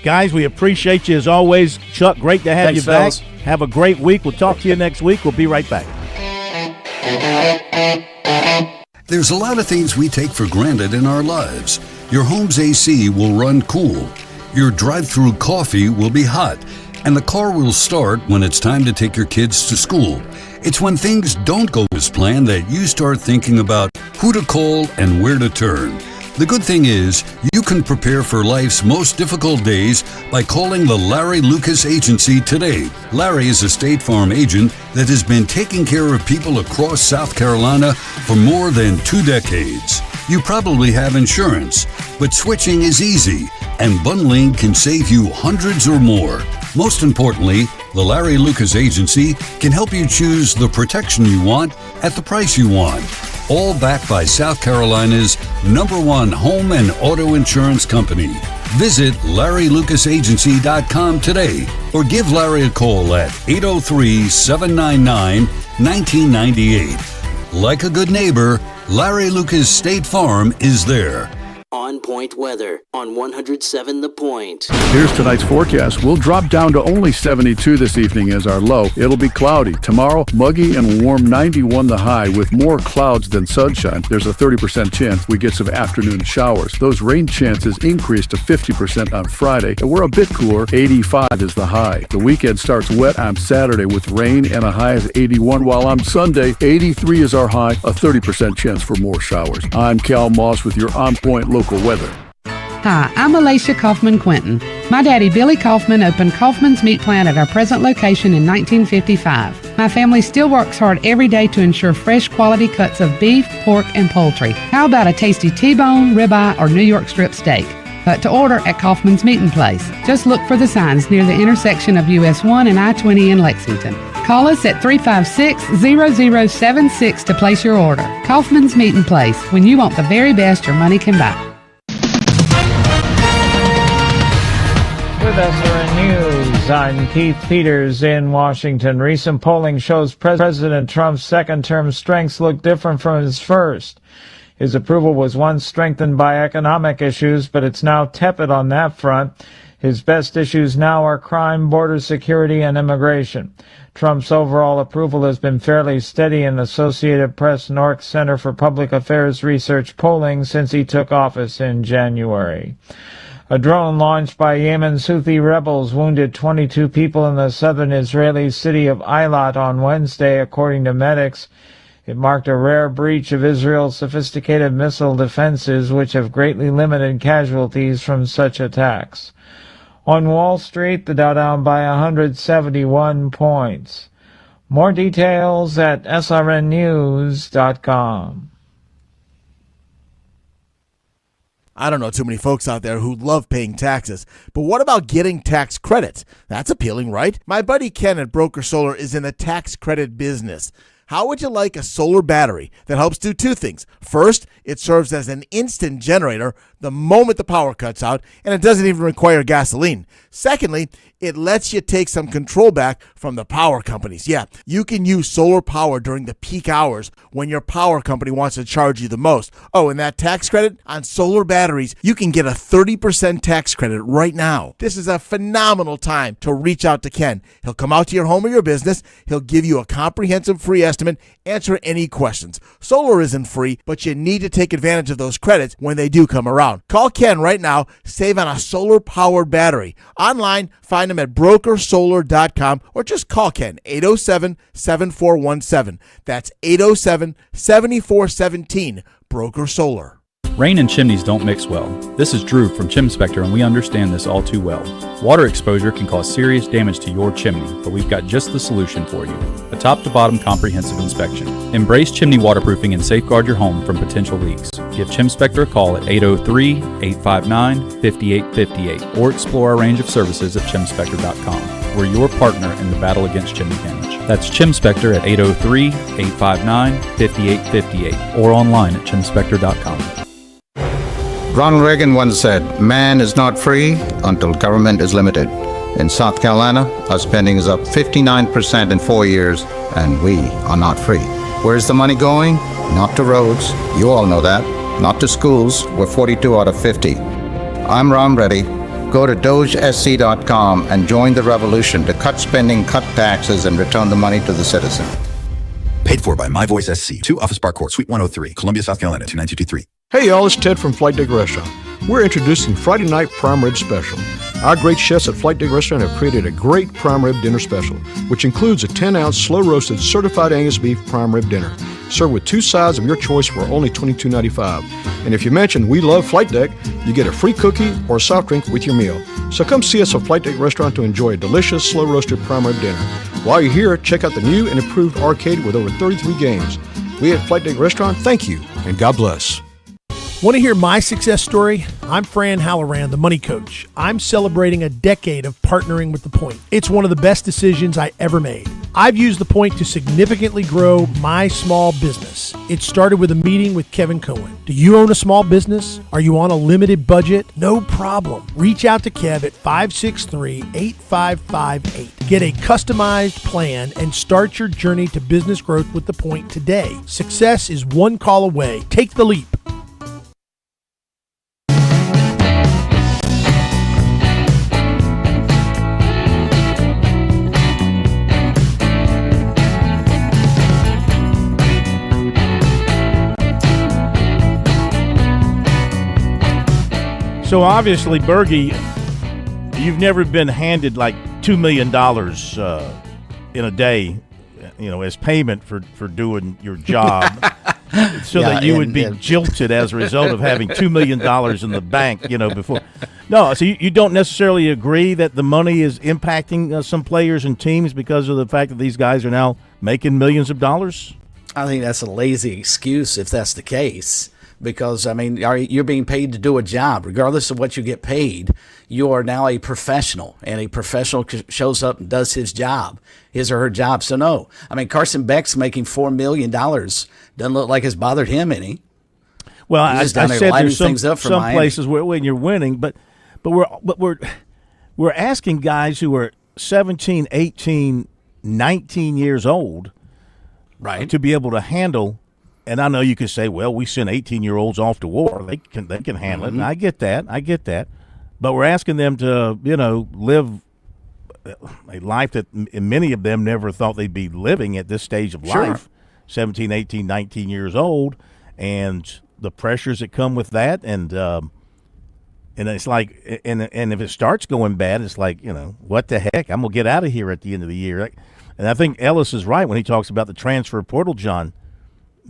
Guys, we appreciate you as always. Chuck, great to have Thanks, you back. fellas. Have a great week. We'll talk to you next week. We'll be right back. There's a lot of things we take for granted in our lives. Your home's AC will run cool. Your drive-through coffee will be hot. And the car will start when it's time to take your kids to school. It's when things don't go as planned that you start thinking about who to call and where to turn. The good thing is, you can prepare for life's most difficult days by calling the Larry Lucas Agency today. Larry is a State Farm agent that has been taking care of people across South Carolina for more than 2 decades. You probably have insurance, but switching is easy, and bundling can save you hundreds or more. Most importantly, the Larry Lucas Agency can help you choose the protection you want at the price you want. All backed by South Carolina's #1 home and auto insurance company. Visit LarryLucasAgency.com today or give Larry a call at 803-799-1998. Like a good neighbor, Larry Lucas State Farm is there. On Point weather on 107 The Point. Here's tonight's forecast. We'll drop down to only 72 this evening as our low. It'll be cloudy. Tomorrow, muggy and warm, 91 the high, with more clouds than sunshine. There's a 30% chance we get some afternoon showers. Those rain chances increase to 50% on Friday, and we're a bit cooler. 85 is the high. The weekend starts wet on Saturday with rain and a high of 81, while on Sunday, 83 is our high, a 30% chance for more showers. I'm Cal Moss with your On Point local weather. Hi, I'm Alicia Kaufman Quinton. My daddy, Billy Kaufman, opened Kaufman's Meat Plant at our present location in 1955. My family still works hard every day to ensure fresh quality cuts of beef, pork, and poultry. How about a tasty T-bone, ribeye, or New York strip steak? But to order at Kaufman's Meat Place. Just look for the signs near the intersection of US 1 and I-20 in Lexington. Call us at 356-0076 to place your order. Kaufman's Meat Place, when you want the very best your money can buy. With SRN News, I'm Keith Peters in Washington. Recent polling shows President Trump's second-term strengths look different from his first. His approval was once strengthened by economic issues, but it's now tepid on that front. His best issues now are crime, border security, and immigration. Trump's overall approval has been fairly steady in Associated Press North Center for Public Affairs Research polling since he took office in January. A drone launched by Yemen's Houthi rebels wounded 22 people in the southern Israeli city of Eilat on Wednesday, according to medics. It marked a rare breach of Israel's sophisticated missile defenses, which have greatly limited casualties from such attacks. On Wall Street, the Dow down by 171 points. More details at srnnews.com. I don't know too many folks out there who love paying taxes, but what about getting tax credits? That's appealing, right? My buddy Ken at Broker Solar is in the tax credit business. How would you like a solar battery that helps do 2 things? First, it serves as an instant generator the moment the power cuts out, and it doesn't even require gasoline. Secondly, it lets you take some control back from the power companies. Yeah, you can use solar power during the peak hours when your power company wants to charge you the most. Oh, and that tax credit on solar batteries, you can get a 30% tax credit right now. This is a phenomenal time to reach out to Ken. He'll come out to your home or your business. He'll give you a comprehensive free estimate, answer any questions. Solar isn't free, but you need to take advantage of those credits when they do come around. down. Call Ken right now. Save on a solar-powered battery. Online, find him at brokersolar.com or just call Ken, 807-7417. That's 807-7417. Broker Solar. Rain and chimneys don't mix well. This is Drew from ChimSpector, and we understand this all too well. Water exposure can cause serious damage to your chimney, but we've got just the solution for you. A top-to-bottom comprehensive inspection. Embrace chimney waterproofing and safeguard your home from potential leaks. Give ChimSpector a call at 803-859-5858 or explore our range of services at chimspector.com. We're your partner in the battle against chimney damage. That's ChimSpector at 803-859-5858 or online at chimspector.com. Ronald Reagan once said, "Man is not free until government is limited." In South Carolina, our spending is up 59% in 4 years, and we are not free. Where's the money going? Not to roads. You all know that. Not to schools. We're 42 out of 50. I'm Ron Reddy. Go to dogesc.com and join the revolution to cut spending, cut taxes, and return the money to the citizen. Paid for by My Voice SC. 2 Office Park Court, Suite 103, Columbia, South Carolina, 29223. Hey y'all, it's Ted from Flight Deck Restaurant. We're introducing Friday Night Prime Rib Special. Our great chefs at Flight Deck Restaurant have created a great prime rib dinner special, which includes a 10-ounce slow-roasted certified Angus beef prime rib dinner, served with 2 sides of your choice for only $22.95. And if you mention "We Love Flight Deck," you get a free cookie or a soft drink with your meal. So come see us at Flight Deck Restaurant to enjoy a delicious slow-roasted prime rib dinner. While you're here, check out the new and improved arcade with over 33 games. We at Flight Deck Restaurant thank you, and God bless. Want to hear my success story? I'm Fran Halloran, the money coach. I'm celebrating a decade of partnering with The Point. It's one of the best decisions I ever made. I've used The Point to significantly grow my small business. It started with a meeting with Kevin Cohen. Do you own a small business? Are you on a limited budget? No problem. Reach out to Kev at 563-8558. Get a customized plan and start your journey to business growth with The Point today. Success is one call away. Take the leap. So obviously, Bergie, you've never been handed like $2 million in a day, as payment for doing your job, so that you would be jilted as a result of having $2 million in the bank, before. No, so you don't necessarily agree that the money is impacting some players and teams because of the fact that these guys are now making millions of dollars? I think that's a lazy excuse if that's the case. Because, you're being paid to do a job. Regardless of what you get paid, you are now a professional, and a professional shows up and does his job, his or her job. So, no. Carson Beck's making $4 million. Doesn't look like it's bothered him any. Well, I said there's some Miami. Places where when you're winning, but we're asking guys who are 17, 18, 19 years old, right, to be able to handle. And I know you could say, well, we send 18-year-olds off to war. They can handle it. And I get that. But we're asking them to, live a life that many of them never thought they'd be living at this stage of life, 17, 18, 19 years old, and the pressures that come with that. And it's like, and if it starts going bad, it's like, what the heck? I'm going to get out of here at the end of the year. And I think Ellis is right when he talks about the transfer portal, John,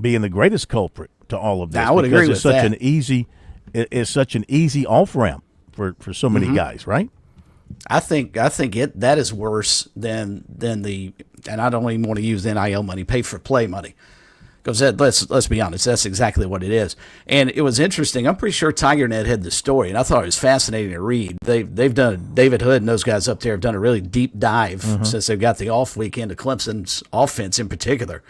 being the greatest culprit to all of this. I would agree with that. It's such an easy off ramp for so many guys, right? I think that is worse than the, and I don't even want to use NIL money, pay for play money, because let's be honest, that's exactly what it is. And it was interesting. I'm pretty sure TigerNet had the story, and I thought it was fascinating to read. They've done, David Hood and those guys up there have done a really deep dive since they've got the off weekend of Clemson's offense in particular,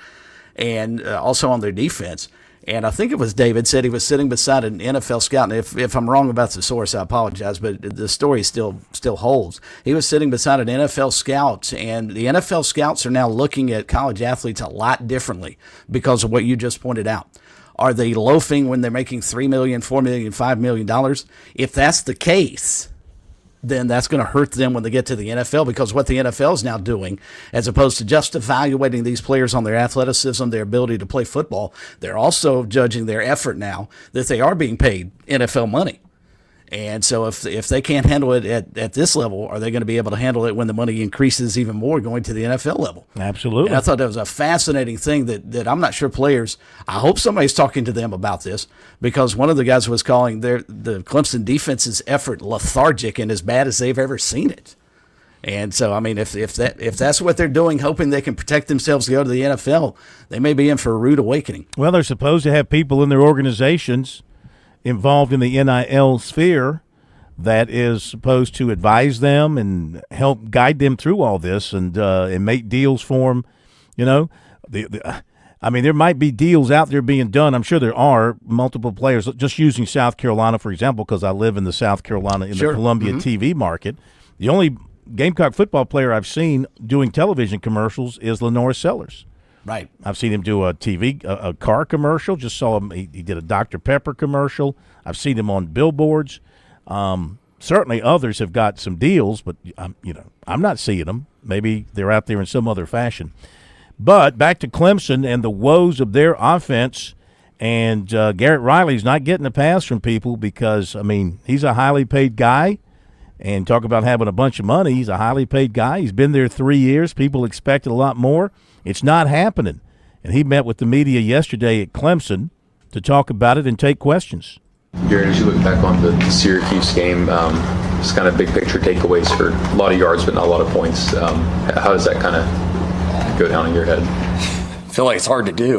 and also on their defense. And I think it was David said he was sitting beside an NFL scout. And if I'm wrong about the source, I apologize, but the story still holds. He was sitting beside an NFL scout, and the NFL scouts are now looking at college athletes a lot differently because of what you just pointed out. Are they loafing when they're making $3 million, $4 million, $5 million? If that's the case, then that's going to hurt them when they get to the NFL, because what the NFL is now doing, as opposed to just evaluating these players on their athleticism, their ability to play football, they're also judging their effort now that they are being paid NFL money. And so if they can't handle it at this level, are they going to be able to handle it when the money increases even more going to the NFL level? Absolutely. And I thought that was a fascinating thing that I'm not sure players, I hope somebody's talking to them about this, because one of the guys was calling the Clemson defense's effort lethargic and as bad as they've ever seen it. And so, I mean, if that's what they're doing, hoping they can protect themselves to go to the NFL, they may be in for a rude awakening. Well, they're supposed to have people in their organizations involved in the NIL sphere that is supposed to advise them and help guide them through all this and make deals for them. You know, I mean, there might be deals out there being done. I'm sure there are multiple players. Just using South Carolina, for example, because I live in the South Carolina the Columbia TV market. The only Gamecock football player I've seen doing television commercials is Lenore Sellers. Right. I've seen him do a car commercial. Just saw him. He did a Dr. Pepper commercial. I've seen him on billboards. Certainly others have got some deals, but I'm not seeing them. Maybe they're out there in some other fashion. But back to Clemson and the woes of their offense, and Garrett Riley's not getting a pass from people because, I mean, he's a highly paid guy. And talk about having a bunch of money. He's a highly paid guy. He's been there 3 years. People expected a lot more. It's not happening. And he met with the media yesterday at Clemson to talk about it and take questions. Garrett, as you look back on the Syracuse game, just kind of big picture takeaways for a lot of yards but not a lot of points. How does that kind of go down in your head? I feel like it's hard to do,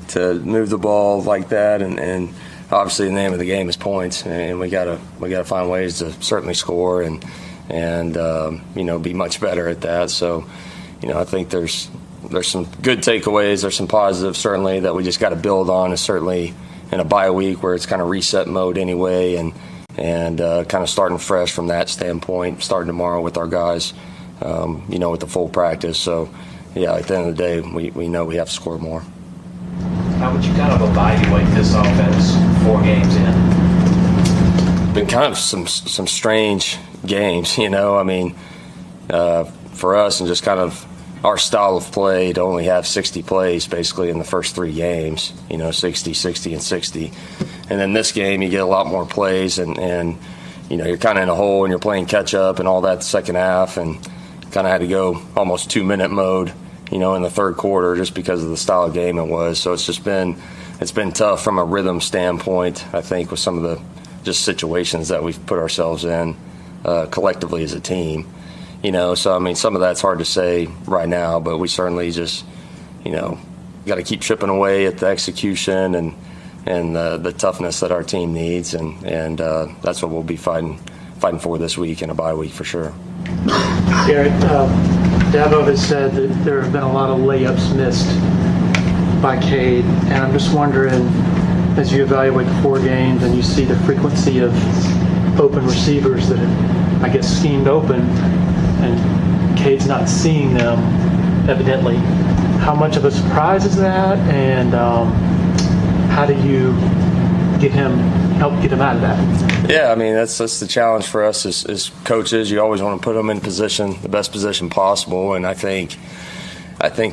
to move the ball like that, and obviously the name of the game is points, and we gotta find ways to certainly score and be much better at that. So, I think there's some good takeaways. There's some positives certainly that we just got to build on, and certainly in a bye week where it's kind of reset mode anyway, and kind of starting fresh from that standpoint, starting tomorrow with our guys, with the full practice. So, yeah, at the end of the day, we know we have to score more. How would you kind of evaluate this offense 4 games in? Been kind of some strange games, I mean, for us and just kind of our style of play to only have 60 plays basically in the first 3 games, 60, 60, and 60. And then this game you get a lot more plays and you're kind of in a hole and you're playing catch up and all that the second half, and kind of had to go almost 2-minute mode in the third quarter just because of the style of game it was. So it's been tough from a rhythm standpoint, I think, with some of the just situations that we've put ourselves in collectively as a team. So I mean, some of that's hard to say right now, but we certainly just, got to keep chipping away at the execution and the toughness that our team needs, and that's what we'll be fighting for this week in a bye week for sure. Garrett, Dabo has said that there have been a lot of layups missed by Cade, and I'm just wondering, as you evaluate the 4 games and you see the frequency of open receivers that have, I guess, schemed open, and Cade's not seeing them, evidently, how much of a surprise is that, and how do you help get him out of that? Yeah, I mean, that's the challenge for us as coaches. You always want to put them in the best position possible, and I think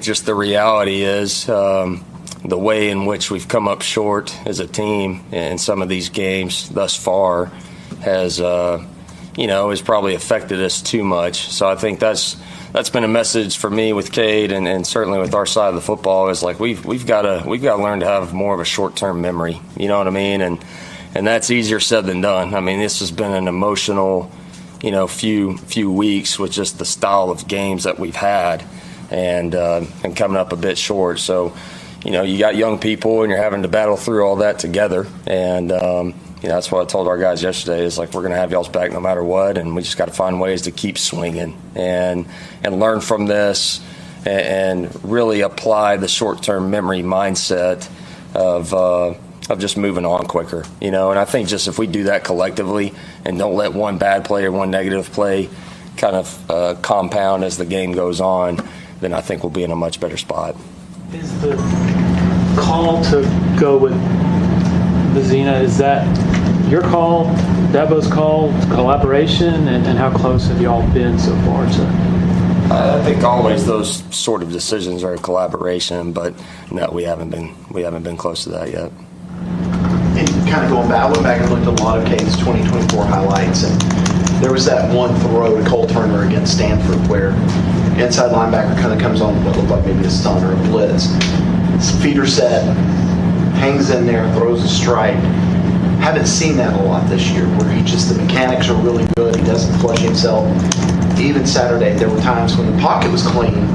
just the reality is the way in which we've come up short as a team in some of these games thus far has probably affected us too much. So I think that's been a message for me with Cade and certainly with our side of the football is like we've got to learn to have more of a short-term memory. You know what I mean? And that's easier said than done. I mean, this has been an emotional, few weeks with just the style of games that we've had and coming up a bit short. So, you got young people and you're having to battle through all that together. And, that's what I told our guys yesterday is like, we're going to have y'all's back no matter what. And we just got to find ways to keep swinging and learn from this and really apply the short-term memory mindset of just moving on quicker, and I think just if we do that collectively and don't let one bad play or one negative play kind of compound as the game goes on, then I think we'll be in a much better spot. Is the call to go with Vizina, is that your call, Dabo's call, collaboration, and how close have y'all been so far to? I think always those sort of decisions are a collaboration, but no, we haven't been close to that yet. And kind of going back, I went back and looked at a lot of Cade's 2024 highlights, and there was that one throw to Cole Turner against Stanford where inside linebacker kind of comes on what looked like maybe a stun or a blitz. Feeder set, hangs in there, throws a strike. Haven't seen that a lot this year where the mechanics are really good. He doesn't flush himself. Even Saturday, there were times when the pocket was clean,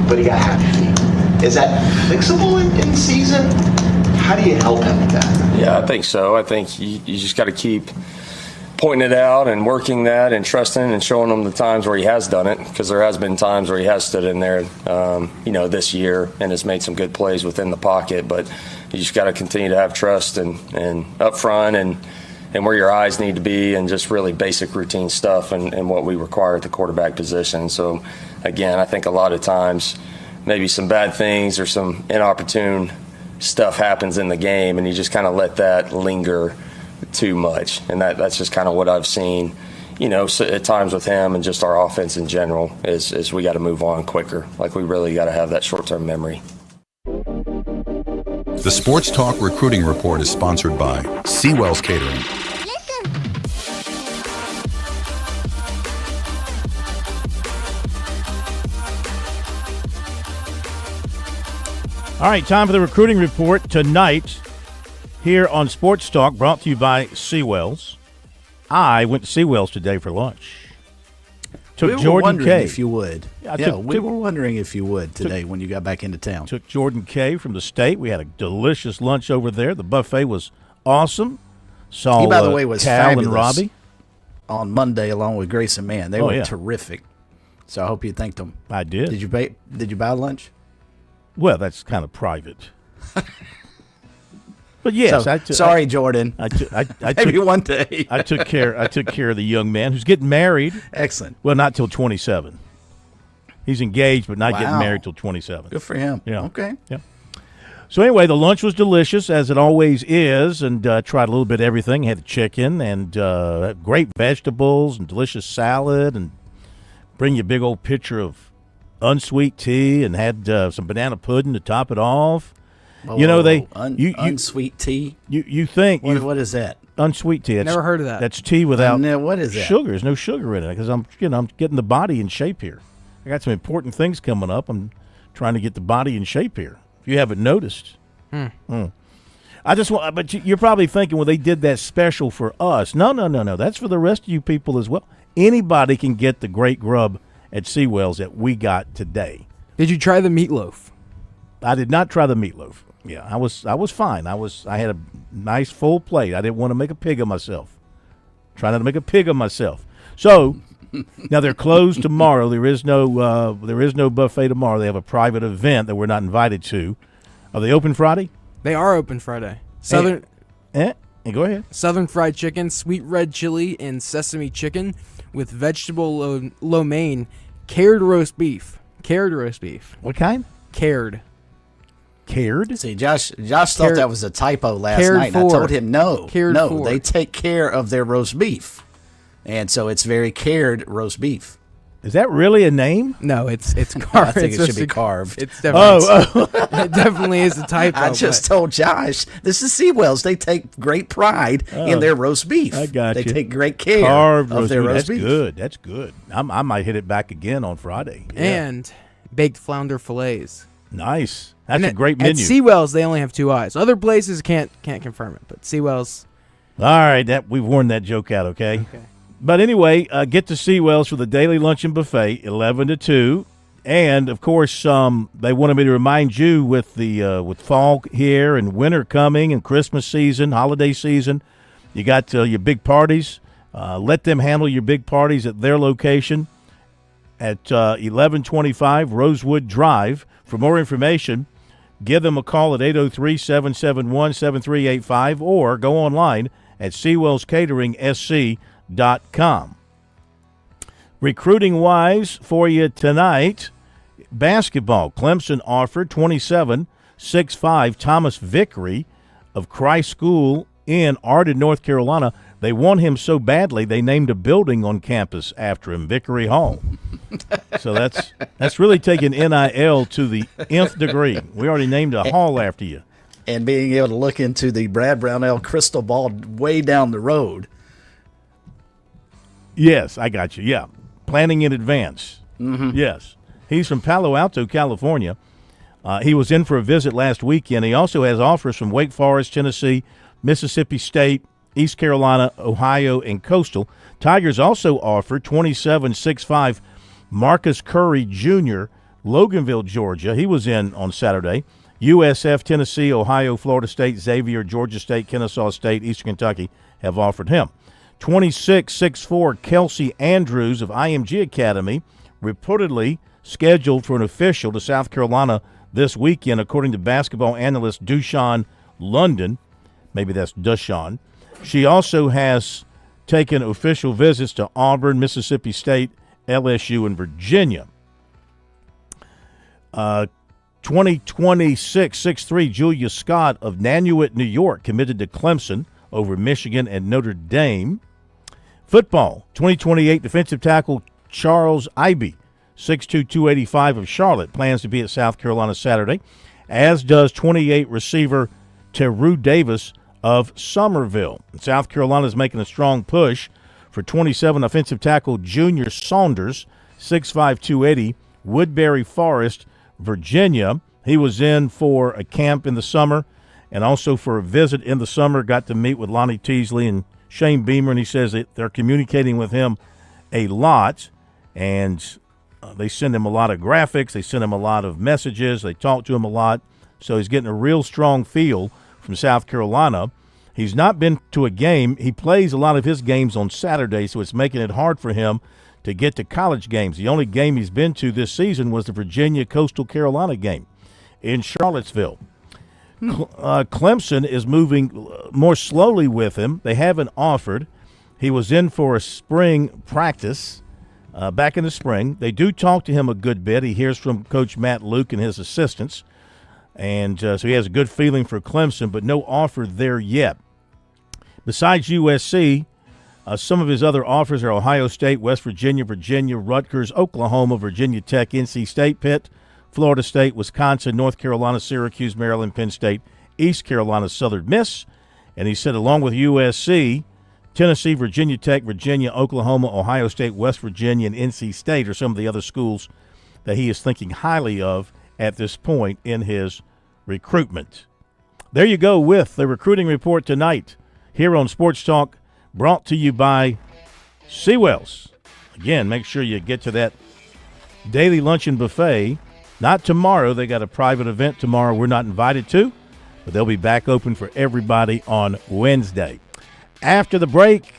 but he got happy feet. Is that fixable in season? How do you help him with that? Yeah, I think so. I think you just got to keep pointing it out and working that and trusting and showing him the times where he has done it, because there has been times where he has stood in there, this year and has made some good plays within the pocket. But you just got to continue to have trust and up front and where your eyes need to be and just really basic routine stuff and what we require at the quarterback position. So, again, I think a lot of times maybe some bad things or some inopportune stuff happens in the game and you just kind of let that linger too much. And that's just kind of what I've seen, at times with him and just our offense in general is we got to move on quicker. Like we really got to have that short-term memory. The Sports Talk Recruiting Report is sponsored by Seawell's Catering. All right, time for the recruiting report tonight here on Sports Talk, brought to you by Seawells. I went to Seawells today for lunch. We were Jordan wondering K. if you would. We were wondering if you would today when you got back into town. Took Jordan K. from the state. We had a delicious lunch over there. The buffet was awesome. Saw He, by the way, was Cal fabulous and Robbie on Monday along with Grace and Man. They were terrific. So I hope you thanked them. I did. Did you buy lunch? Well, that's kind of private. But yes, sorry, Jordan. Maybe one day. I took care of the young man who's getting married. Excellent. Well, not till 27. He's engaged, but not getting married till 27. Good for him. Yeah. Okay. Yeah. So anyway, the lunch was delicious, as it always is, and tried a little bit of everything. Had the chicken and great vegetables and delicious salad, and bring you a big old pitcher of unsweet tea, and had some banana pudding to top it off. Unsweet tea. You think what is that? Unsweet tea. Never heard of that. That's tea without what is that? Sugar. There's no sugar in it because I'm getting the body in shape here. I got some important things coming up. I'm trying to get the body in shape here. If you haven't noticed, I just want. But you're probably thinking, well, they did that special for us. No. That's for the rest of you people as well. Anybody can get the great grub at Seawells that we got today. Did you try the meatloaf? I did not try the meatloaf. Yeah, I was fine. I had a nice full plate. I didn't want to make a pig of myself. Try not to make a pig of myself. So now they're closed tomorrow. There is no buffet tomorrow. They have a private event that we're not invited to. Are they open Friday? They are open Friday. Southern. Go ahead. Southern fried chicken, sweet red chili, and sesame chicken with vegetable lo mein, cured roast beef. Cured roast beef. What kind? Cured. Cared? See, Josh thought that was a typo last night. And I told him no. They take care of their roast beef, and so it's very cared roast beef. Is that really a name? No, it's carved. I think it should be carved. It's definitely it definitely is a typo. I just told Josh this is Seawells. They take great pride in their roast beef. I got They you. take great care Carved of their roast beef. That's good. I might hit it back again on Friday. Yeah. And baked flounder fillets. Nice. That's a great menu. At Seawells, they only have 2 eyes. Other places can't confirm it, but Seawells. All right, we've worn that joke out, okay? But anyway, get to Seawells for the daily luncheon buffet, 11 to 2. And, of course, they wanted me to remind you with fall here and winter coming and Christmas season, holiday season, you got your big parties. Let them handle your big parties at their location at 1125 Rosewood Drive. For more information, give them a call at 803-771-7385 or go online at SeawellsCateringSC.com. Recruiting-wise for you tonight, basketball. Clemson offered 27-6'5" Thomas Vickery of Christ School in Arden, North Carolina. They want him so badly they named a building on campus after him, Vickery Hall. So that's really taking NIL to the nth degree. We already named a hall after you. And being able to look into the Brad Brownell crystal ball way down the road. Yes, I got you. Yeah, planning in advance. Mm-hmm. Yes. He's from Palo Alto, California. He was in for a visit last weekend. He also has offers from Wake Forest, Tennessee, Mississippi State, East Carolina, Ohio, and Coastal. Tigers also offered 27-6'5" Marcus Curry Jr., Loganville, Georgia. He was in on Saturday. USF, Tennessee, Ohio, Florida State, Xavier, Georgia State, Kennesaw State, Eastern Kentucky have offered him. 26-6'4" Kelsey Andrews of IMG Academy, reportedly scheduled for an official to South Carolina this weekend, according to basketball analyst Dushan London. Maybe that's Dushan. She also has taken official visits to Auburn, Mississippi State, LSU, and Virginia. 2026-6'3" Julia Scott of Nanuet, New York, committed to Clemson over Michigan and Notre Dame. Football, 2028 defensive tackle Charles Ivey, 6'2", 285 of Charlotte, plans to be at South Carolina Saturday, as does 28 receiver Teru Davis of Somerville. South Carolina is making a strong push for 27 offensive tackle Junior Saunders, 6'5", 280, Woodbury Forest, Virginia. He was in for a camp in the summer and also for a visit in the summer, got to meet with Lonnie Teasley and Shane Beamer, and he says that they're communicating with him a lot, and they send him a lot of graphics, they send him a lot of messages, they talk to him a lot, so he's getting a real strong feel from South Carolina. He's not been to a game. He plays a lot of his games on Saturday, so it's making it hard for him to get to college games. The only game he's been to this season was the Virginia Coastal Carolina game in Charlottesville. Clemson is moving more slowly with him. They haven't offered. He was in for a spring practice back in the spring. They do talk to him a good bit. He hears from Coach Matt Luke and his assistants, and so he has a good feeling for Clemson, but no offer there yet. Besides USC, some of his other offers are Ohio State, West Virginia, Rutgers, Oklahoma, Virginia Tech, NC State, Pitt, Florida State, Wisconsin, North Carolina, Syracuse, Maryland, Penn State, East Carolina, Southern Miss. And he said along with USC, Tennessee, Virginia Tech, Virginia, Oklahoma, Ohio State, West Virginia, and NC State are some of the other schools that he is thinking highly of at this point in his recruitment. There you go with the recruiting report tonight here on Sports Talk, brought to you by Seawells. Again, make sure you get to that daily luncheon buffet. Not tomorrow. They got a private event tomorrow we're not invited to, but they'll be back open for everybody on Wednesday. After the break,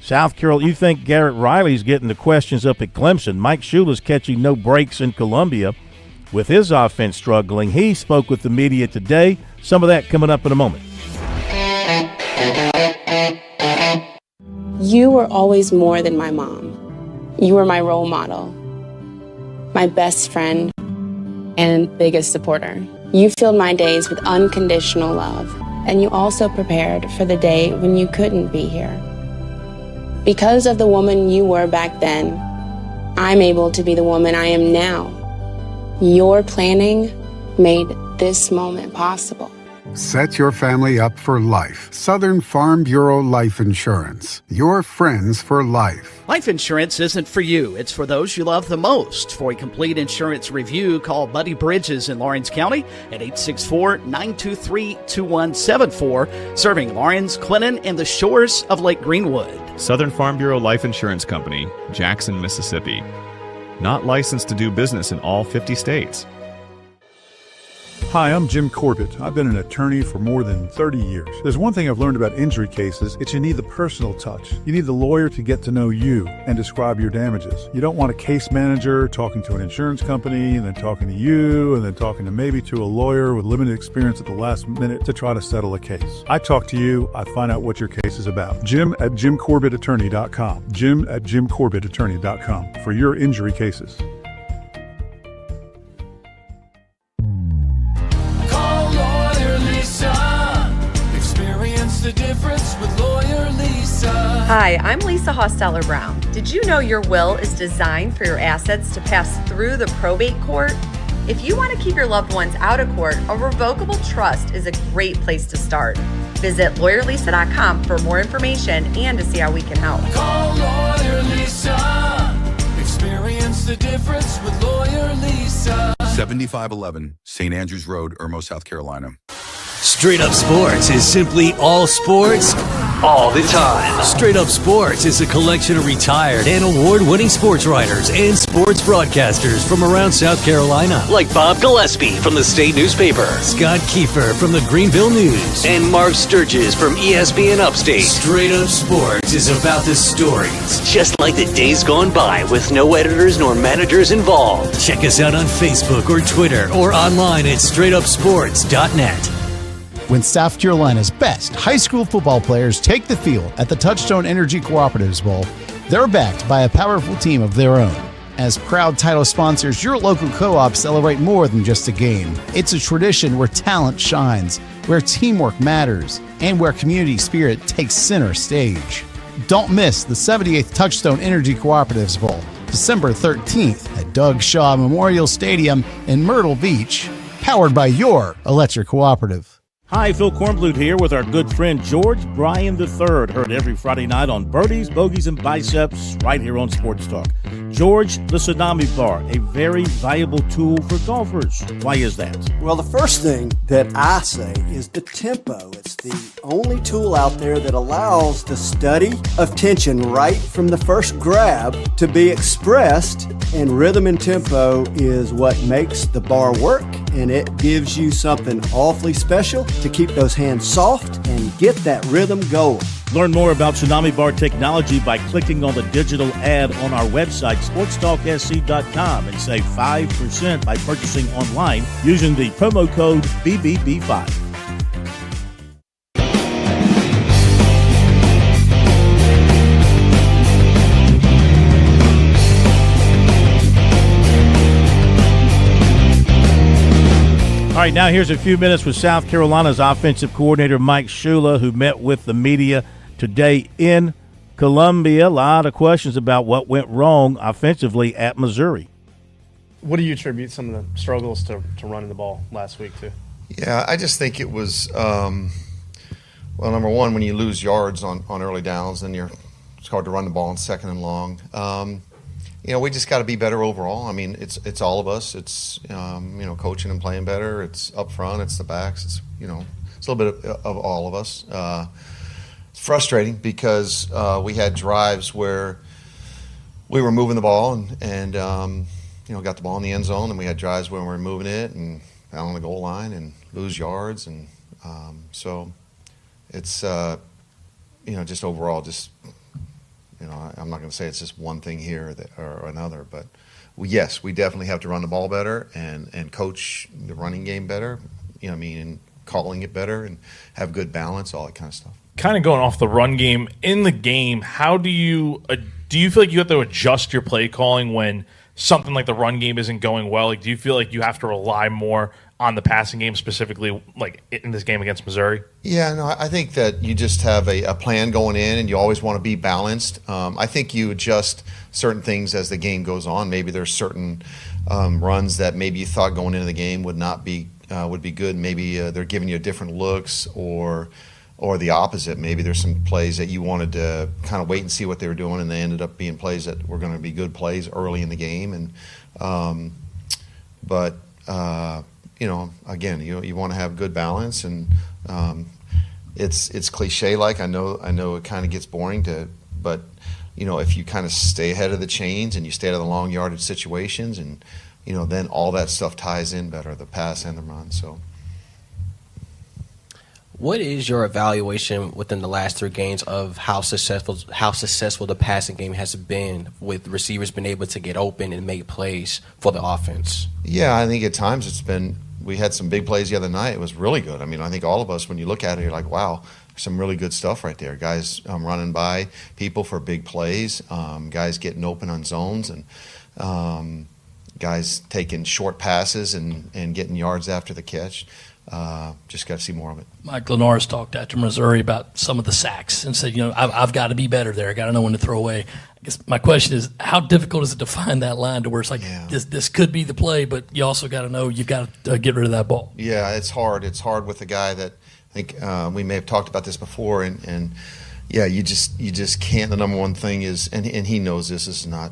South Carolina, you think Garrett Riley's getting the questions up at Clemson. Mike Shula's catching no breaks in Columbia with his offense struggling. He spoke with the media today. Some of that coming up in a moment. You were always more than my mom. You were my role model, my best friend, and biggest supporter. You filled my days with unconditional love, and you also prepared for the day when you couldn't be here. Because of the woman you were back then, I'm able to be the woman I am now. Your planning made this moment possible. Set your family up for life. Southern Farm Bureau Life Insurance. Your friends for life. Life insurance isn't for you. It's for those you love the most. For a complete insurance review, call Buddy Bridges in Lawrence County at 864-923-2174, serving Lawrence, Clinton, and the shores of Lake Greenwood. Southern Farm Bureau Life Insurance Company, Jackson, Mississippi. Not licensed to do business in all 50 states. Hi, I'm Jim Corbett. I've been an attorney for more than 30 years. There's one thing I've learned about injury cases. It's you need the personal touch. You need the lawyer to get to know you and describe your damages. You don't want a case manager talking to an insurance company and then talking to you and then talking to maybe to a lawyer with limited experience at the last minute to try to settle a case. I talk to you. I find out what your case is about. Jim at JimCorbettAttorney.com. Jim at JimCorbettAttorney.com for your injury cases. The difference. Hi, I'm Lisa Hosteller-Brown. Did you know your will is designed for your assets to pass through the probate court? If you want to keep your loved ones out of court, a revocable trust is a great place to start. Visit lawyerlisa.com for more information and to see how we can help. Call Lawyer Lisa. Experience the difference with Lawyer Lisa. 7511 St. Andrews Road, Irmo, South Carolina. Straight Up Sports is simply all sports, all the time. Straight Up Sports is a collection of retired and award-winning sports writers and sports broadcasters from around South Carolina, like Bob Gillespie from the State Newspaper, Scott Kiefer from the Greenville News, and Mark Sturgis from ESPN Upstate. Straight Up Sports is about the stories, just like the days gone by with no editors nor managers involved. Check us out on Facebook or Twitter or online at straightupsports.net. When South Carolina's best high school football players take the field at the Touchstone Energy Cooperatives Bowl, they're backed by a powerful team of their own. As proud title sponsors, your local co-ops celebrate more than just a game. It's a tradition where talent shines, where teamwork matters, and where community spirit takes center stage. Don't miss the 78th Touchstone Energy Cooperatives Bowl, December 13th at Doug Shaw Memorial Stadium in Myrtle Beach, powered by your electric cooperative. Hi, Phil Kornblut here with our good friend George Bryan III, heard every Friday night on Birdies, Bogeys, and Biceps right here on Sports Talk. George, the Tsunami Bar, a very valuable tool for golfers. Why is that? Well, the first thing that I say is the tempo. It's the only tool out there that allows the study of tension right from the first grab to be expressed, and rhythm and tempo is what makes the bar work, and it gives you something awfully special to keep those hands soft and get that rhythm going. Learn more about Tsunami Bar technology by clicking on the digital ad on our website, SportsTalkSC.com, and save 5% by purchasing online using the promo code BBB5. All right, now here's a few minutes with South Carolina's offensive coordinator, Mike Shula, who met with the media today in Columbia. A lot of questions about what went wrong offensively at Missouri. What do you attribute some of the struggles to running the ball last week to? Yeah, I just think it was, well, number one, when you lose yards on early downs, then it's hard to run the ball on second and long. We just got to be better overall. I mean, it's all of us. It's coaching and playing better. It's up front. It's the backs. It's it's a little bit of all of us. It's frustrating because we had drives where we were moving the ball and got the ball in the end zone, and we had drives where we were moving it and foul on the goal line and lose yards, and so it's just overall just. I'm not going to say it's just one thing here or another, but yes, we definitely have to run the ball better and coach the running game better, and calling it better and have good balance, all that kind of stuff. Kind of going off the run game, in the game, how do you feel like you have to adjust your play calling when something like the run game isn't going well? Like, do you feel like you have to rely more on the passing game, specifically like in this game against Missouri? Yeah, no, I think that you just have a plan going in, and you always want to be balanced. I think you adjust certain things as the game goes on. Maybe there's certain runs that maybe you thought going into the game would be good. Maybe they're giving you different looks, or the opposite. Maybe there's some plays that you wanted to kind of wait and see what they were doing, and they ended up being plays that were going to be good plays early in the game. And again, you want to have good balance, and it's cliche like I know it kind of gets boring but if you kind of stay ahead of the chains and you stay out of the long yardage situations, and then all that stuff ties in better, the pass and the run. So what is your evaluation within the last 3 games of how successful the passing game has been, with receivers being able to get open and make plays for the offense? Yeah, I think at times we had some big plays the other night. It was really good. I mean, I think all of us, when you look at it, you're like, wow, there's some really good stuff right there. Guys running by people for big plays, guys getting open on zones, and guys taking short passes and getting yards after the catch. Just got to see more of it. Mike Linares talked after Missouri about some of the sacks and said, I've got to be better there. I got to know when to throw away. I guess my question is, how difficult is it to find that line to where it's like this could be the play, but you also got to know you've got to get rid of that ball? Yeah, it's hard. It's hard with a guy that I think we may have talked about this before, and yeah, you just can't. The number one thing is, and he knows this is not.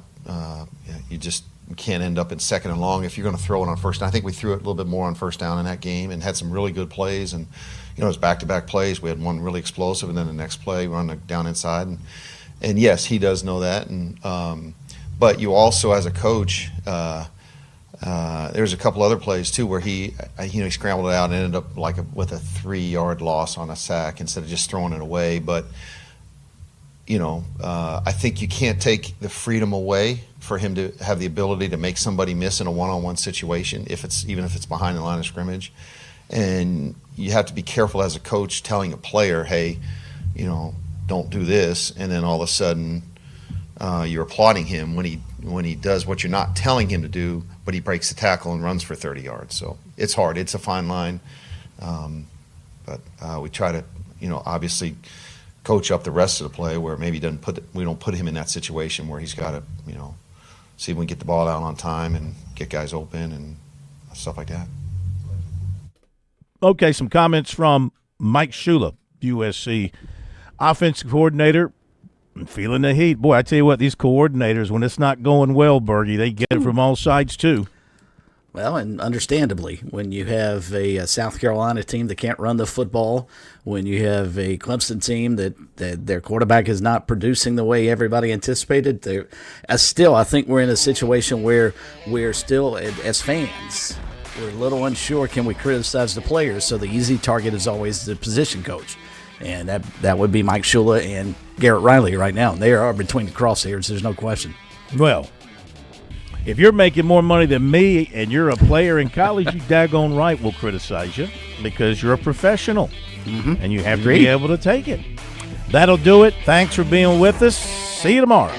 You just can't end up in second and long if you're going to throw it on first down. I think we threw it a little bit more on first down in that game and had some really good plays. And it was back-to-back plays. We had one really explosive, and then the next play we run down inside. And yes, he does know that. And but you also, as a coach, there's a couple other plays too where he scrambled it out and ended up with a 3-yard loss on a sack instead of just throwing it away. But I think you can't take the freedom away for him to have the ability to make somebody miss in a one-on-one situation, even if it's behind the line of scrimmage. And you have to be careful as a coach telling a player, hey, don't do this, and then all of a sudden you're applauding him when he does what you're not telling him to do, but he breaks the tackle and runs for 30 yards. So it's hard. It's a fine line. But we try to, obviously coach up the rest of the play where maybe we don't put him in that situation where he's got to, see if we can get the ball out on time and get guys open and stuff like that. Okay, some comments from Mike Shula, USC offensive coordinator. Feeling the heat. Boy, I tell you what, these coordinators, when it's not going well, Bergie, they get it from all sides too. Well, and understandably, when you have a South Carolina team that can't run the football, when you have a Clemson team that their quarterback is not producing the way everybody anticipated, I think we're in a situation where we're still, as fans, we're a little unsure, can we criticize the players? So the easy target is always the position coach. And that would be Mike Shula and Garrett Riley right now. They are between the crosshairs, there's no question. Well, if you're making more money than me and you're a player in college, you daggone right will criticize you because you're a professional, and you have to be able to take it. That'll do it. Thanks for being with us. See you tomorrow.